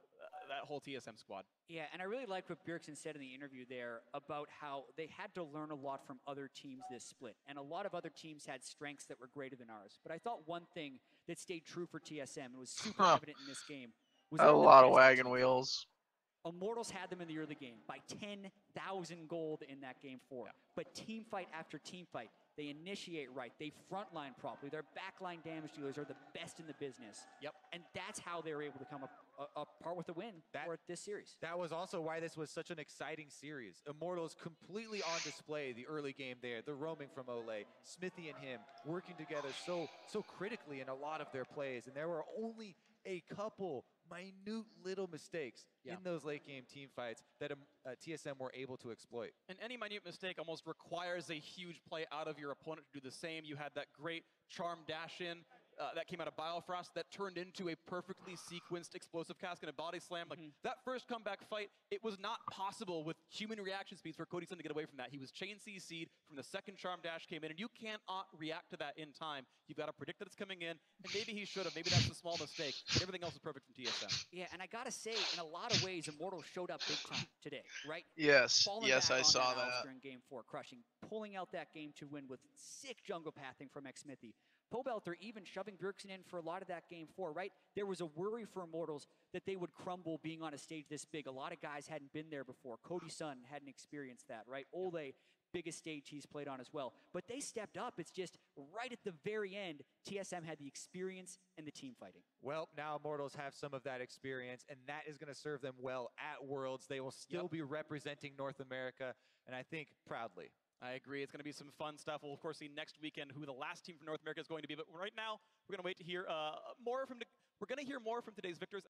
that whole TSM squad. Yeah, and I really liked what Bjergsen said in the interview there about how they had to learn a lot from other teams this split. And a lot of other teams had strengths that were greater than ours. But I thought one thing that stayed true for TSM and was super evident in this game was A lot of wagon wheels. Immortals had them in the early game by 10,000 gold in that game 4. Yeah. But team fight after team fight, they initiate right, they frontline properly, their backline damage dealers are the best in the business. Yep. And that's how they were able to come apart with a win for this series. That was also why this was such an exciting series. Immortals completely on display the early game there. The roaming from Ole, Smithy and him working together so critically in a lot of their plays. And there were only a couple minute little mistakes in those late game team fights that TSM were able to exploit. And any minute mistake almost requires a huge play out of your opponent to do the same. You had that great charm dash in that came out of Biofrost that turned into a perfectly sequenced explosive cask and a body slam. Like that first comeback fight, it was not possible with human reaction speeds for Cody Sun to get away from that. He was chain CC'd from the second Charm Dash came in, and you can't react to that in time. You've got to predict that it's coming in, and maybe he should have. Maybe that's a small mistake. But everything else is perfect from TSM. Yeah, and I gotta say, in a lot of ways, Immortal showed up big time today, right? Yes, Falling yes, back I on saw that that. Alistar in Game 4, crushing, pulling out that game to win with sick jungle pathing from Xmithy. Pobelter even shoving Bjergsen in for a lot of that Game 4, right? There was a worry for Immortals that they would crumble being on a stage this big. A lot of guys hadn't been there before. Cody Sun hadn't experienced that, right? Ole, biggest stage he's played on as well. But they stepped up. It's just right at the very end, TSM had the experience and the team fighting. Well, now Immortals have some of that experience, and that is going to serve them well at Worlds. They will still be representing North America, and I think proudly. I agree. It's going to be some fun stuff. We'll, of course, see next weekend who the last team from North America is going to be. But right now, we're going to wait to hear more from. We're going to hear more from today's victors.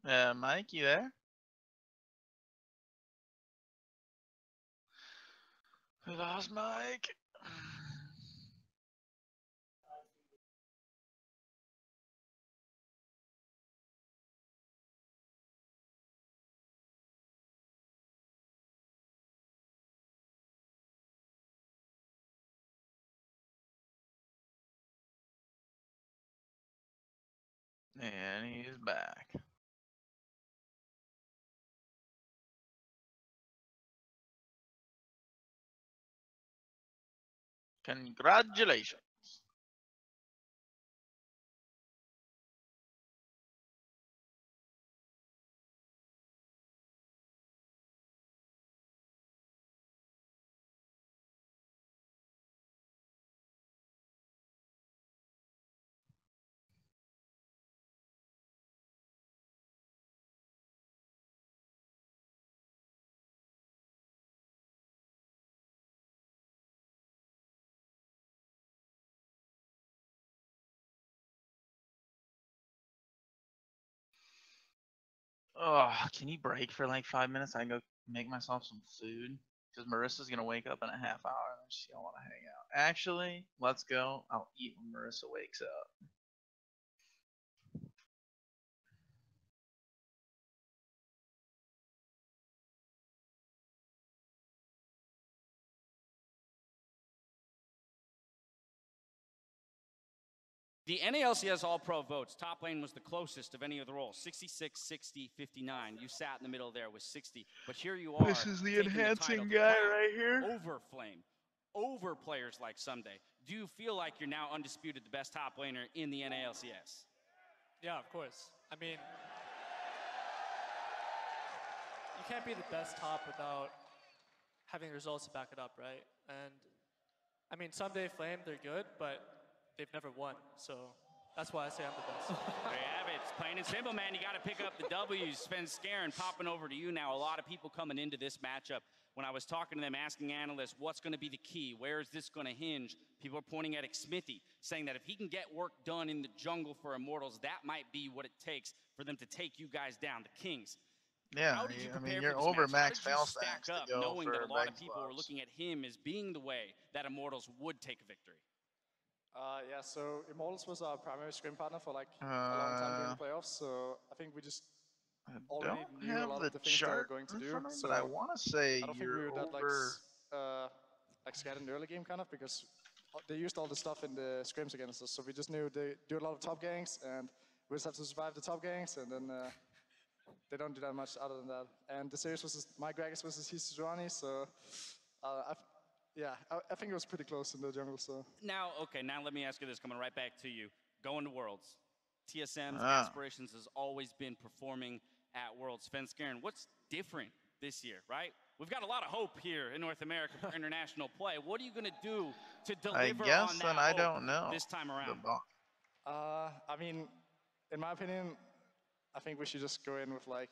Mike, you there? We lost Mike. And he's back. Congratulations. Oh, can you break for like 5 minutes? I can go make myself some food. Because Marissa's going to wake up in a half hour and she don't want to hang out. Actually, let's go. I'll eat when Marissa wakes up. The NALCS All-Pro votes, top lane was the closest of any of the roles, 66, 60, 59. You sat in the middle there with 60, but here you are. This is the taking enhancing title, guy Crown, right here. Over Flame, over players like Sunday. Do you feel like you're now undisputed the best top laner in the NALCS? Yeah, of course. I mean, you can't be the best top without having results to back it up, right? And I mean, Someday Flame, they're good, but they've never won. So that's why I say I'm the best. There you have it. It's plain and simple, man. You got to pick up the W's. Svenskeren popping over to you now. A lot of people coming into this matchup. When I was talking to them, asking analysts, what's going to be the key? Where is this going to hinge? People are pointing at Xmithie, saying that if he can get work done in the jungle for Immortals, that might be what it takes for them to take you guys down, the Kings. Yeah, How did you I mean, prepare you're for this over match? max How did you fail stack stacks up, to go knowing that for a lot of Megs people were gloves. looking at him as being the way that Immortals would take a victory? Yeah, so Immortals was our primary scrim partner for like a long time during the playoffs, so I think we just I already don't knew a have lot the of the things they were chart going to in do. front of me, So but I want to say I don't think we you're were that over. like scared in the early game kind of because they used all the stuff in the scrims against us. So we just knew they do a lot of top ganks and we just have to survive the top ganks and then they don't do that much other than that. And the series was my Gragas versus his Sejuani, so I think it was pretty close in the jungle. So Now, okay, now let me ask you this, coming right back to you. Going to Worlds. TSM's Ah. aspirations has always been performing at Worlds. Svenskeren, what's different this year, right? We've got a lot of hope here in North America for international play. What are you going to do to I deliver guess on then that I hope don't know. this time The around? bo- I mean, in my opinion, I think we should just go in with like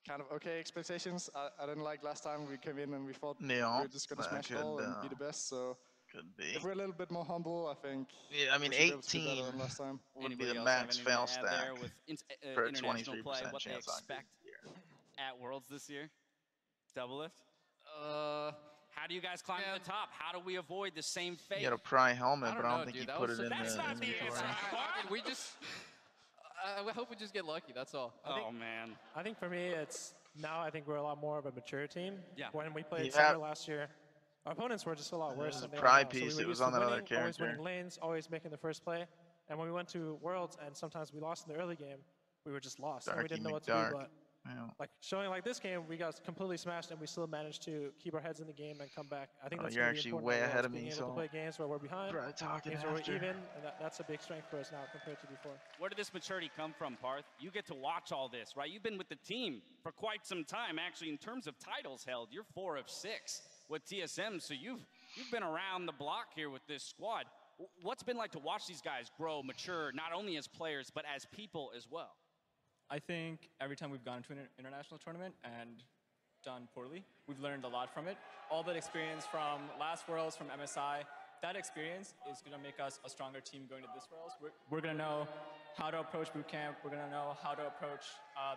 kind of okay expectations. I didn't like last time we came in and we thought we Yeah, were just gonna that smash it all could, and be the best. So could be. if we're a little bit more humble, I think Yeah, I mean, we should be able to do better 18 than last time. would Anybody be the else have max anything fail to add stack there with for a international 23% play, what they chance on expect here. at Worlds this year? Double lift? Uh, How do you guys climb Yeah. to the top? How do we avoid the same fate? You got a pry helmet, I but don't I don't know, think dude. you That put was it in such- the That's not the inventory. answer. I mean, we just. I hope we just get lucky. That's all. Oh, man. I think for me, it's now I think we're a lot more of a mature team. Yeah. When we played You Summer have- last year, our opponents were just a lot worse This is than a they are pry now. So we piece. were It was used to on that other winning, always character. winning lanes, always making the first play. And when we went to Worlds and sometimes we lost in the early game, we were just lost and we Darky didn't know what to McDark. do. But Yeah. like showing like this game, we got completely smashed and we still managed to keep our heads in the game and come back. I think Oh, that's you're gonna be actually important way at ahead Worlds, of me, being able so to play games where we're behind, Probably talking games where we're after. even, and that's a big strength for us now compared to before. Where did this maturity come from, Parth? You get to watch all this, right? You've been with the team for quite some time, actually, in terms of titles held. You're 4 of 6 with TSM, so you've been around the block here with this squad. What's it been like to watch these guys grow, mature, not only as players, but as people as well? I think every time we've gone to an international tournament and done poorly, we've learned a lot from it. All that experience from last Worlds, from MSI, that experience is going to make us a stronger team going to this Worlds. We're going to know how to approach boot camp. We're going to know how to approach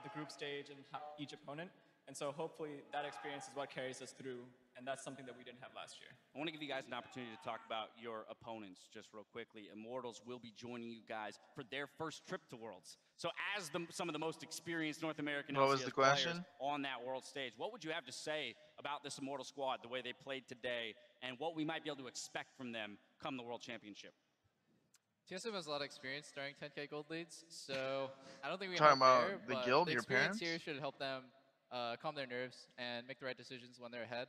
the group stage and each opponent. And so hopefully that experience is what carries us through, and that's something that we didn't have last year. I want to give you guys an opportunity to talk about your opponents just real quickly. Immortals will be joining you guys for their first trip to Worlds. So as some of the most experienced North American What was LCS the players question? on that world stage, what would you have to say about this Immortal squad, the way they played today, and what we might be able to expect from them come the World Championship? TSM has a lot of experience starting 10K gold leads, so I don't think we can Talking help about there, the but guild, the your experience parents? here should help them calm their nerves and make the right decisions when they're ahead.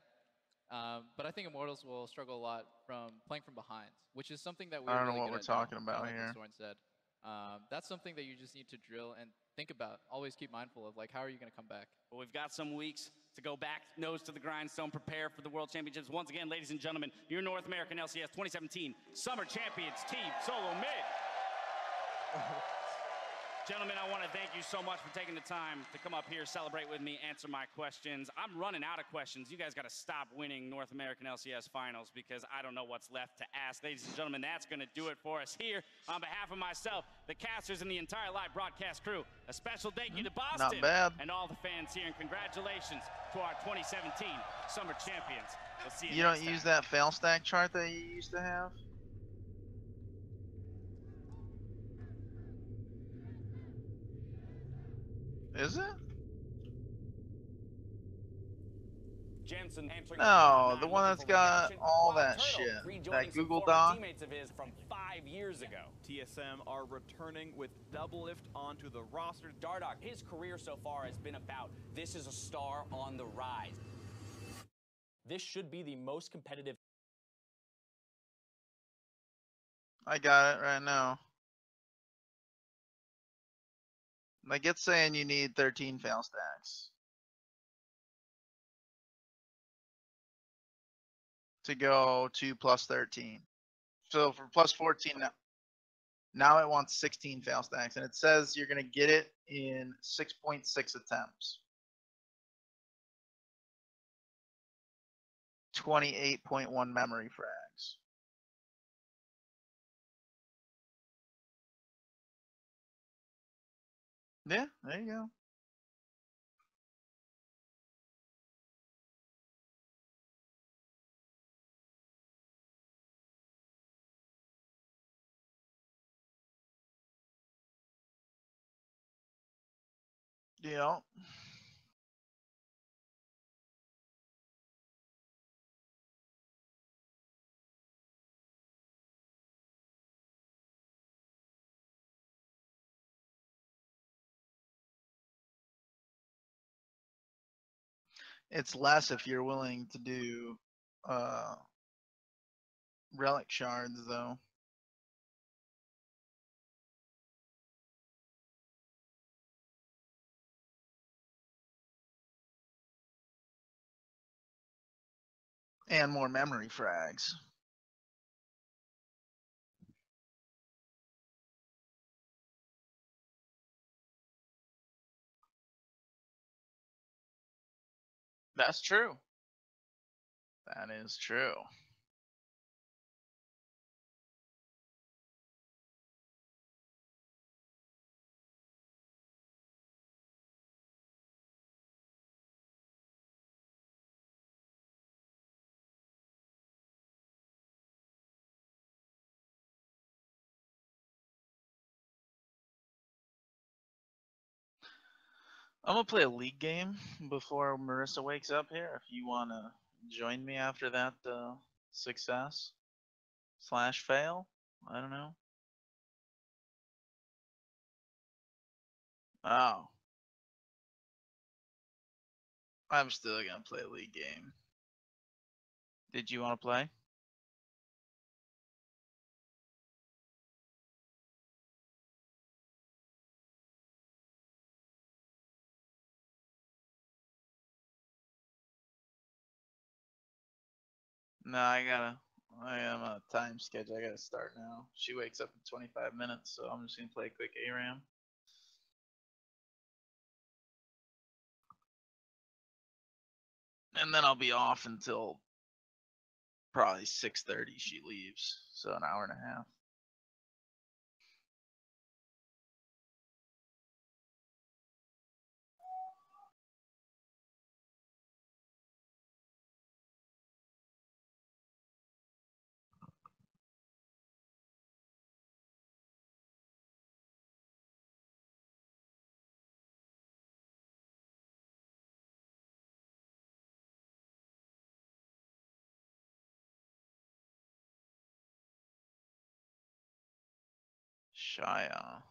But I think Immortals will struggle a lot from playing from behind, which is something that we're I don't know really what good we're at now, talking about kinda like here. what Soren said. That's something that you just need to drill and think about. Always keep mindful of, like, how are you going to come back? Well, we've got some weeks to go back, nose to the grindstone, prepare for the World Championships. Once again, ladies and gentlemen, your North American LCS 2017 Summer Champions Team Solo Mid. Gentlemen, I want to thank you so much for taking the time to come up here, celebrate with me, answer my questions. I'm running out of questions. You guys got to stop winning North American LCS finals because I don't know what's left to ask. Ladies and gentlemen, that's going to do it for us here. On behalf of myself, the casters, and the entire live broadcast crew, a special thank you to Boston and all the fans here, and congratulations to our 2017 Summer Champions. We'll see you You next don't time. use that fail stack chart that you used to have? Is it? Jensen answering No, the one that's got all that shit. That Google Doc. Teammates of his from 5 years ago. TSM are returning with Doublelift onto the roster. Dardoch, his career so far has been about this is a star on the rise. This should be the most competitive. I got it right now. Like it's saying you need 13 fail stacks to go to plus 13. So for plus 14 now it wants 16 fail stacks, and it says you're gonna get it in 6.6 attempts. 28.1 memory frags. Yeah, there you go. Yeah. It's less if you're willing to do relic shards though. And more memory frags. That's true. That is true. I'm gonna play a league game before Marissa wakes up here. If you wanna join me after that success / fail, I don't know. Oh, I'm still gonna play a league game. Did you want to play? No, I am on a time schedule. I gotta start now. She wakes up in 25 minutes, so I'm just gonna play a quick ARAM. And then I'll be off until Probably 6:30 she leaves, so an hour and a half. Shia.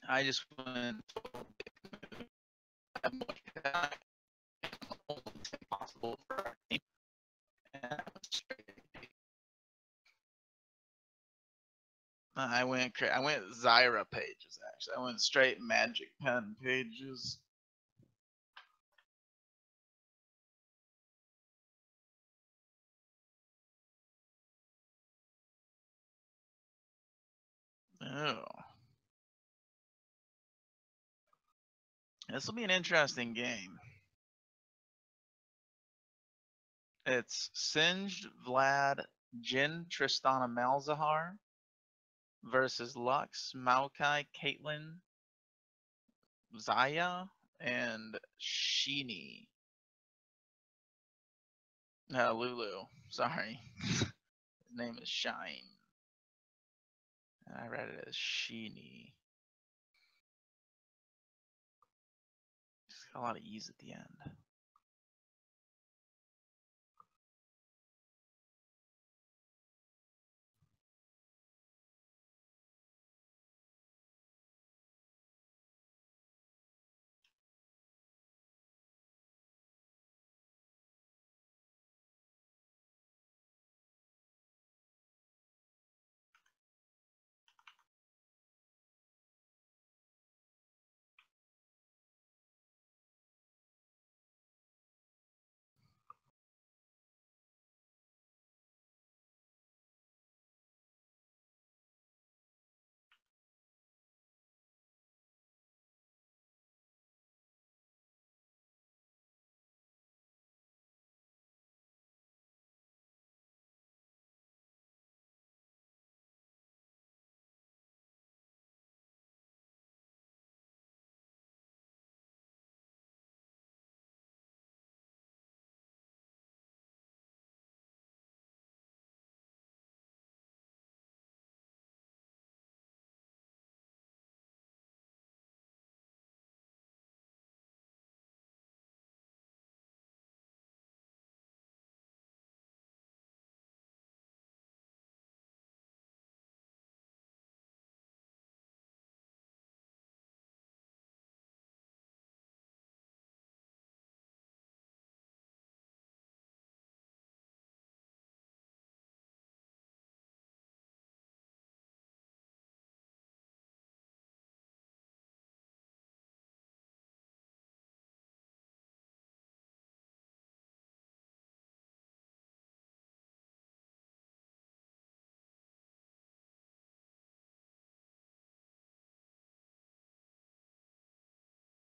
I just went possible for our team. I went Zyra pages actually. I went straight Magic Pen pages. Oh. This will be an interesting game. It's Singed, Vlad, Jin, Tristana Malzahar versus Lux, Maokai, Caitlyn, Zaya, and Sheeny. No, Lulu. Sorry. His name is Shine. I read it as Sheeny. It's got a lot of E's at the end.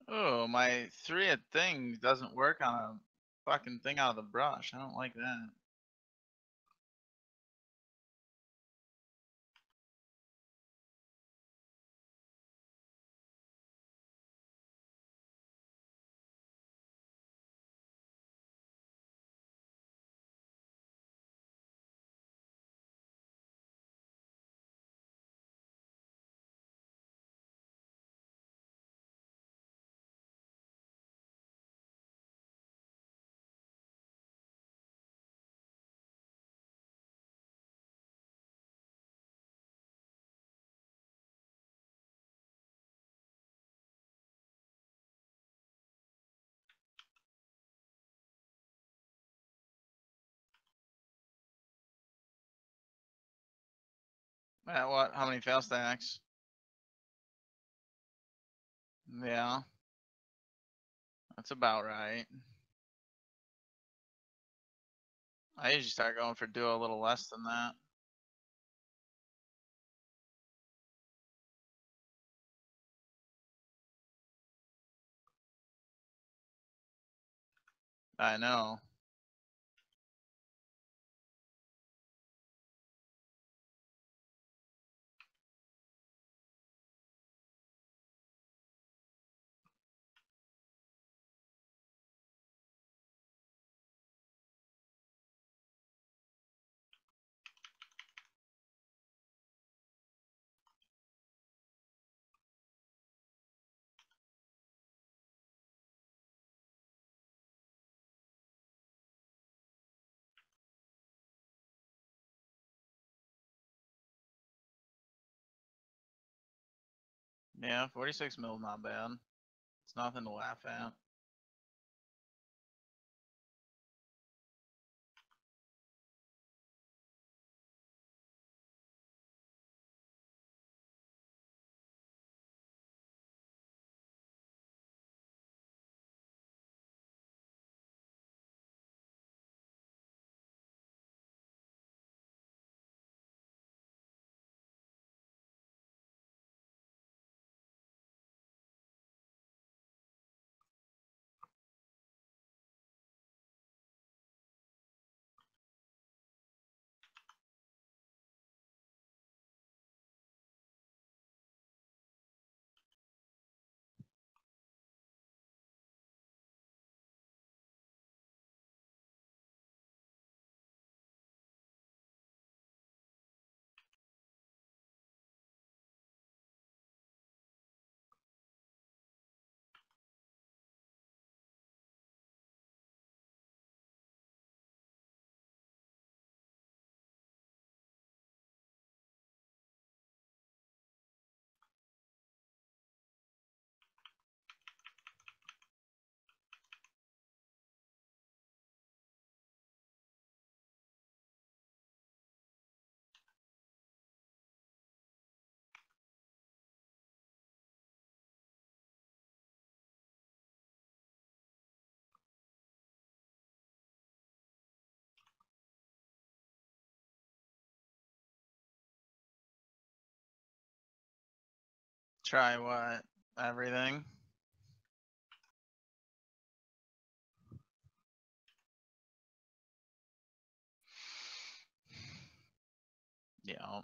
Oh, my 3 thing doesn't work on a fucking thing out of the brush. I don't like that. At what? How many fail stacks? Yeah. That's about right. I usually start going for duo a little less than that. I know. Yeah, 46 mil, not bad. It's nothing to laugh at. Try what? Everything? Yeah.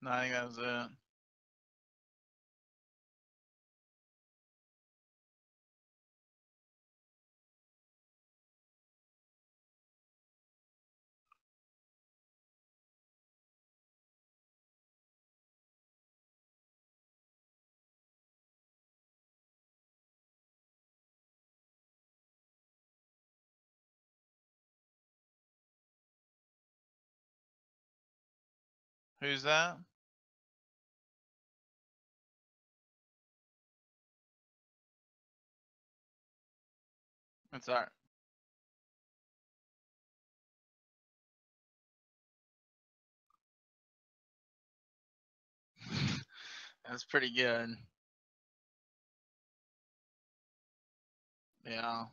No, I think that was it. Who's that? It's alright. That's pretty good. Yeah.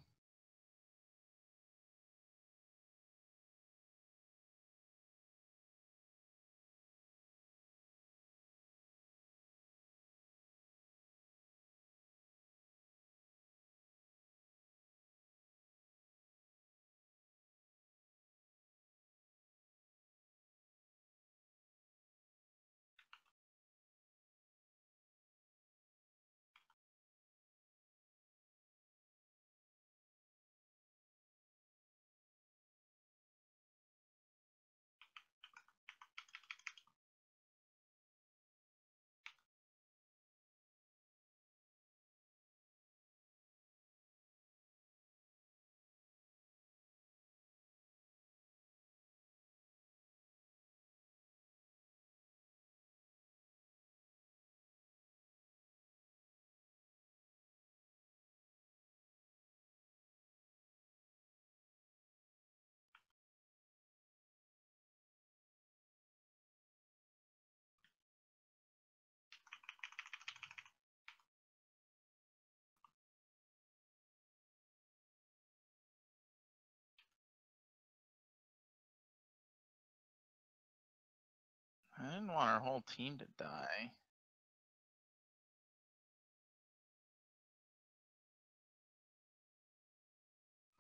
I didn't want our whole team to die.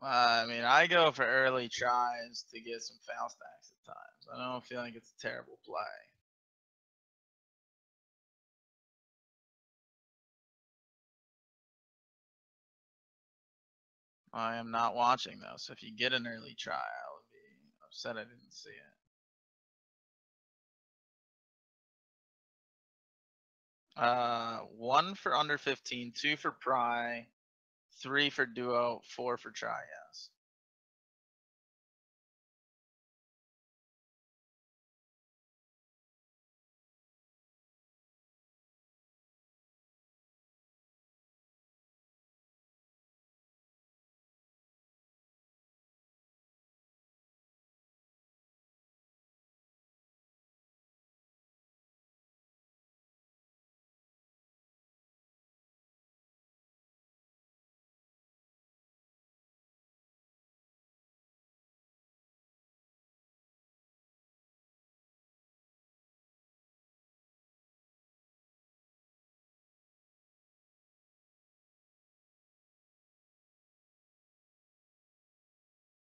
I mean, I go for early tries to get some foul stacks at times. I don't feel like it's a terrible play. I am not watching though, so if you get an early try, I'll be upset I didn't see it. One for under 15, 2 for pry, 3 for duo, 4 for try, yes.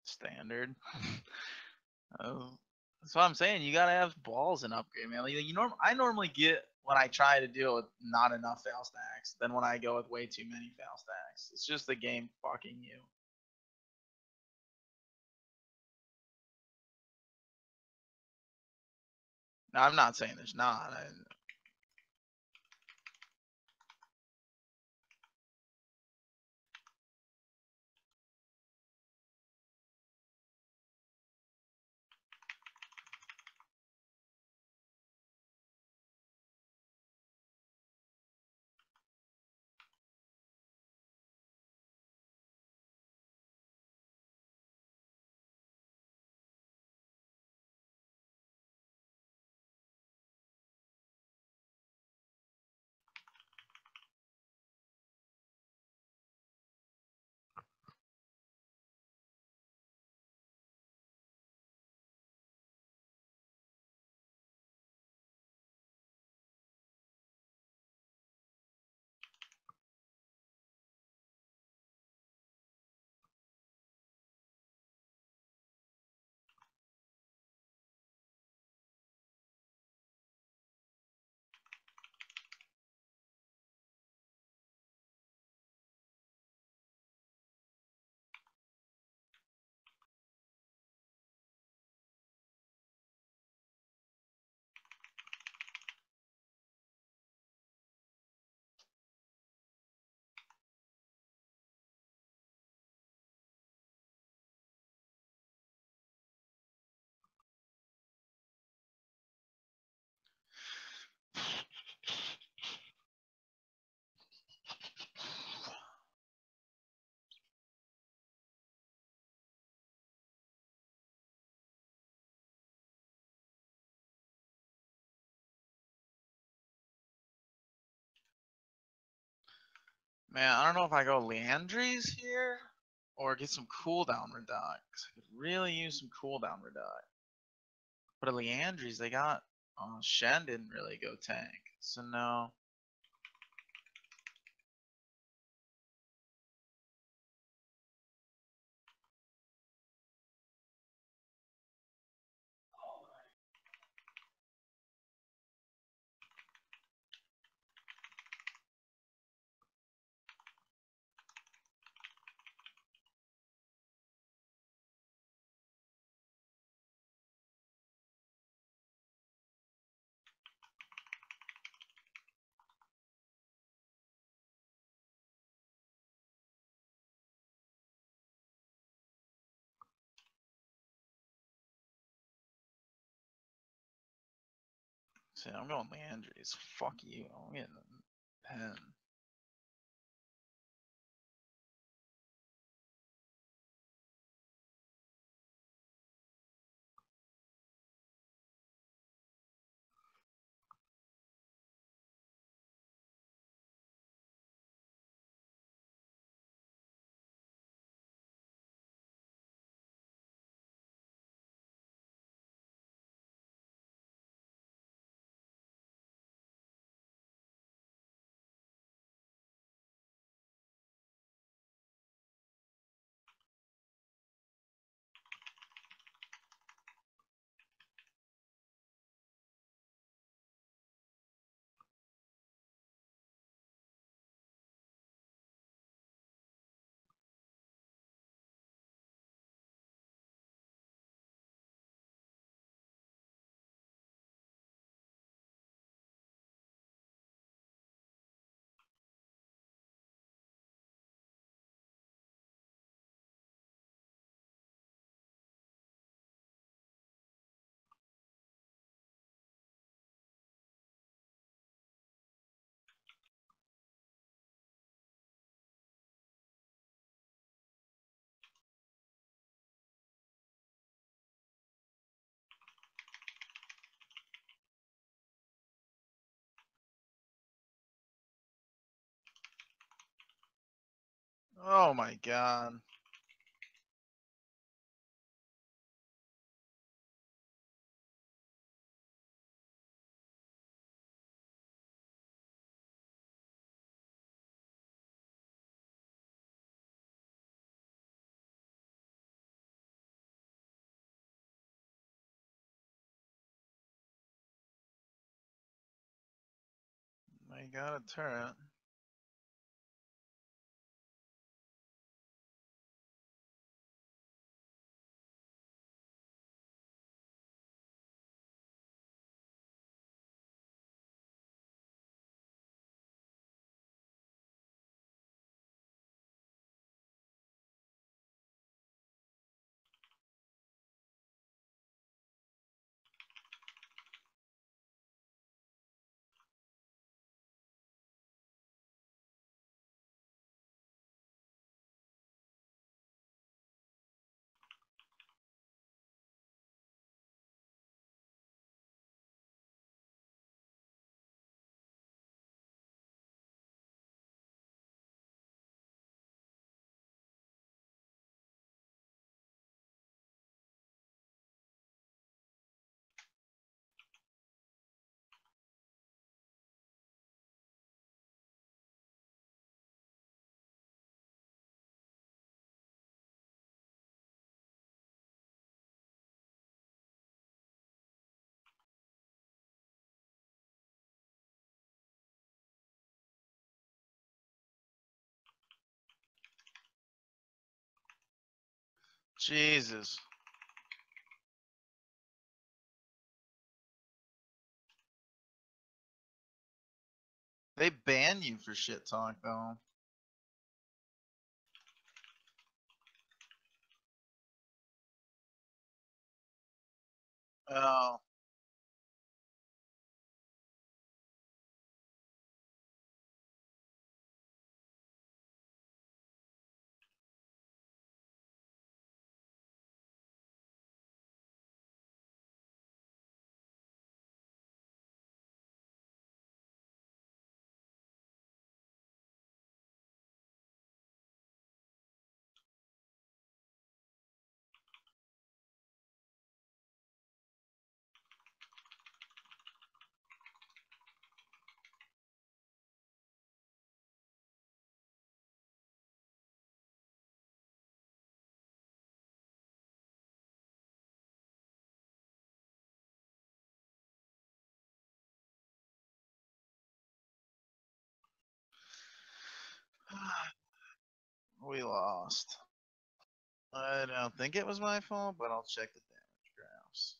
Standard. Oh, that's what I'm saying. You gotta have balls in upgrade, man. Like, I normally get when I try to deal with not enough fail stacks than when I go with way too many fail stacks. It's just the game fucking you. Now, I'm not saying there's not. Man, I don't know if I go Leandries here or get some cooldown reduct. 'Cause I could really use some cooldown reduct. But at Leandries, they got Shen didn't really go tank, so no. See, I'm going Leandries. Fuck you. I'm getting a pen. Oh my god. I got a turret. Jesus. They ban you for shit talk though. Oh. we lost. I don't think it was my fault, but I'll check the damage graphs.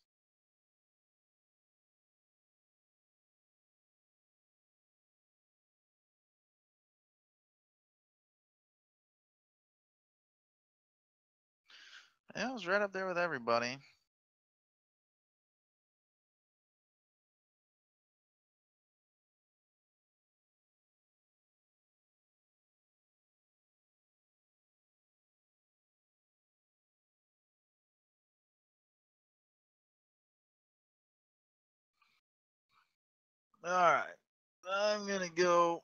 Yeah, I was right up there with everybody. All right, I'm gonna go.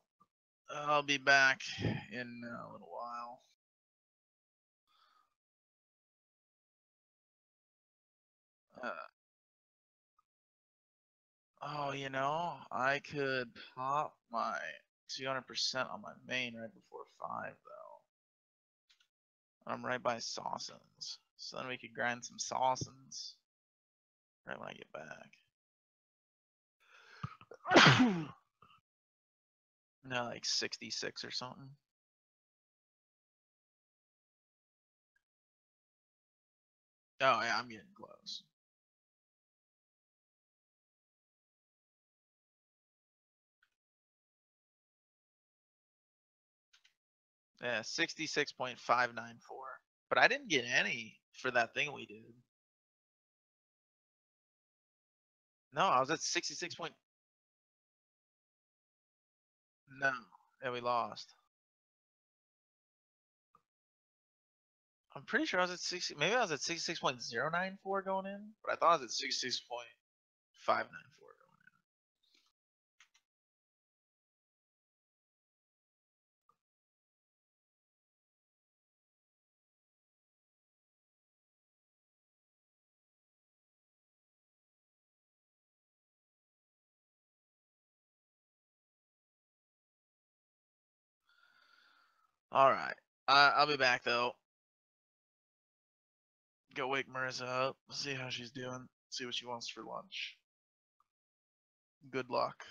I'll be back in a little while. Oh, I could pop my 200% on my main right before 5, though. I'm right by Sawsons. So then we could grind some Sawsons right when I get back. No, like 66 or something. Oh, yeah, I'm getting close. Yeah, 66.594. But I didn't get any for that thing we did. No, I was at 66 point. No, yeah, we lost. I'm pretty sure I was at 60. Maybe I was at 66.094 going in, but I thought I was at 66.594 going in. All right, I'll be back though. Go wake Marissa up, see how she's doing, see what she wants for lunch. Good luck.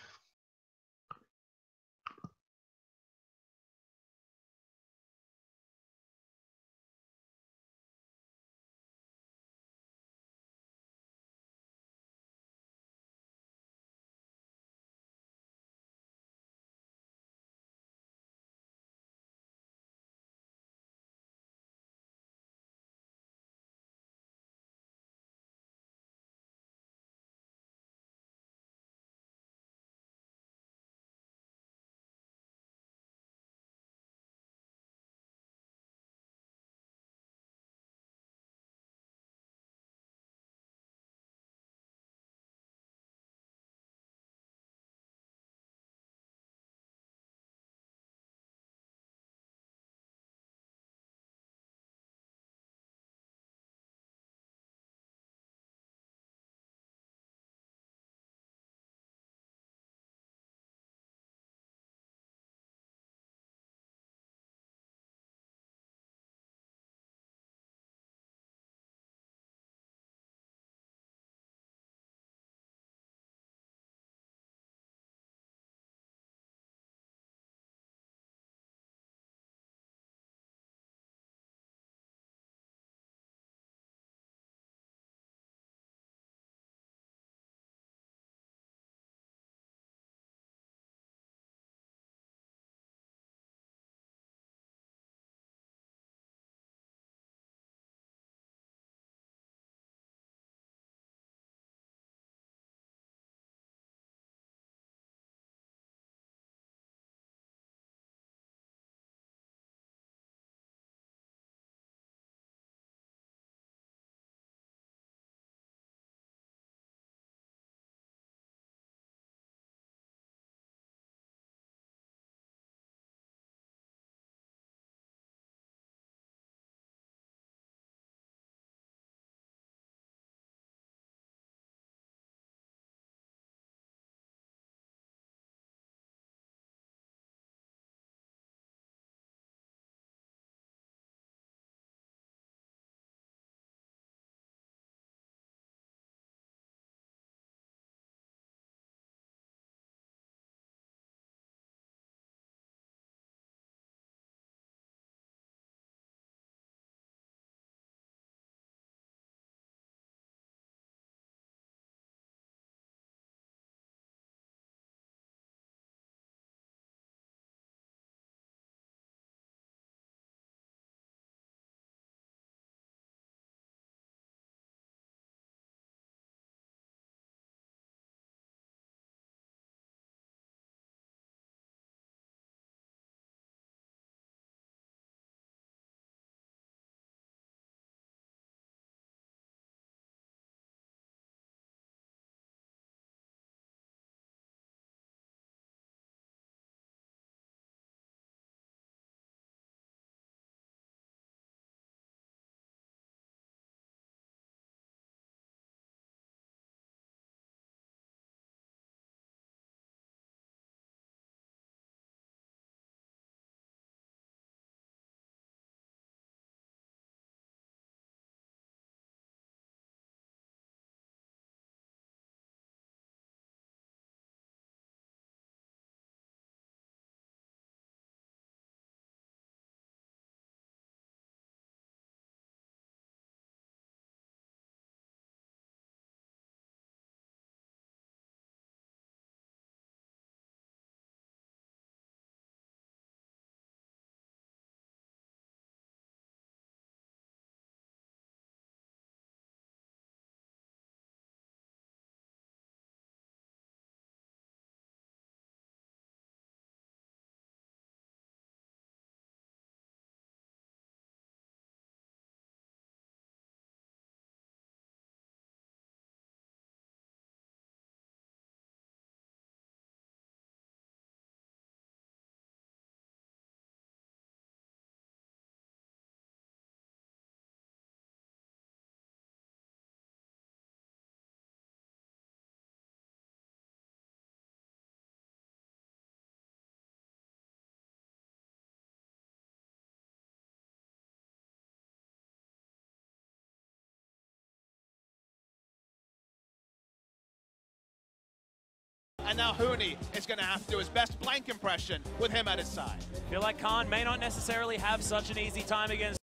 and now Huni is going to have to do his best flank impression with him at his side. I feel like Khan may not necessarily have such an easy time against.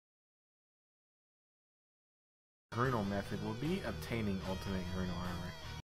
Hruno method will be obtaining ultimate Hruno armor.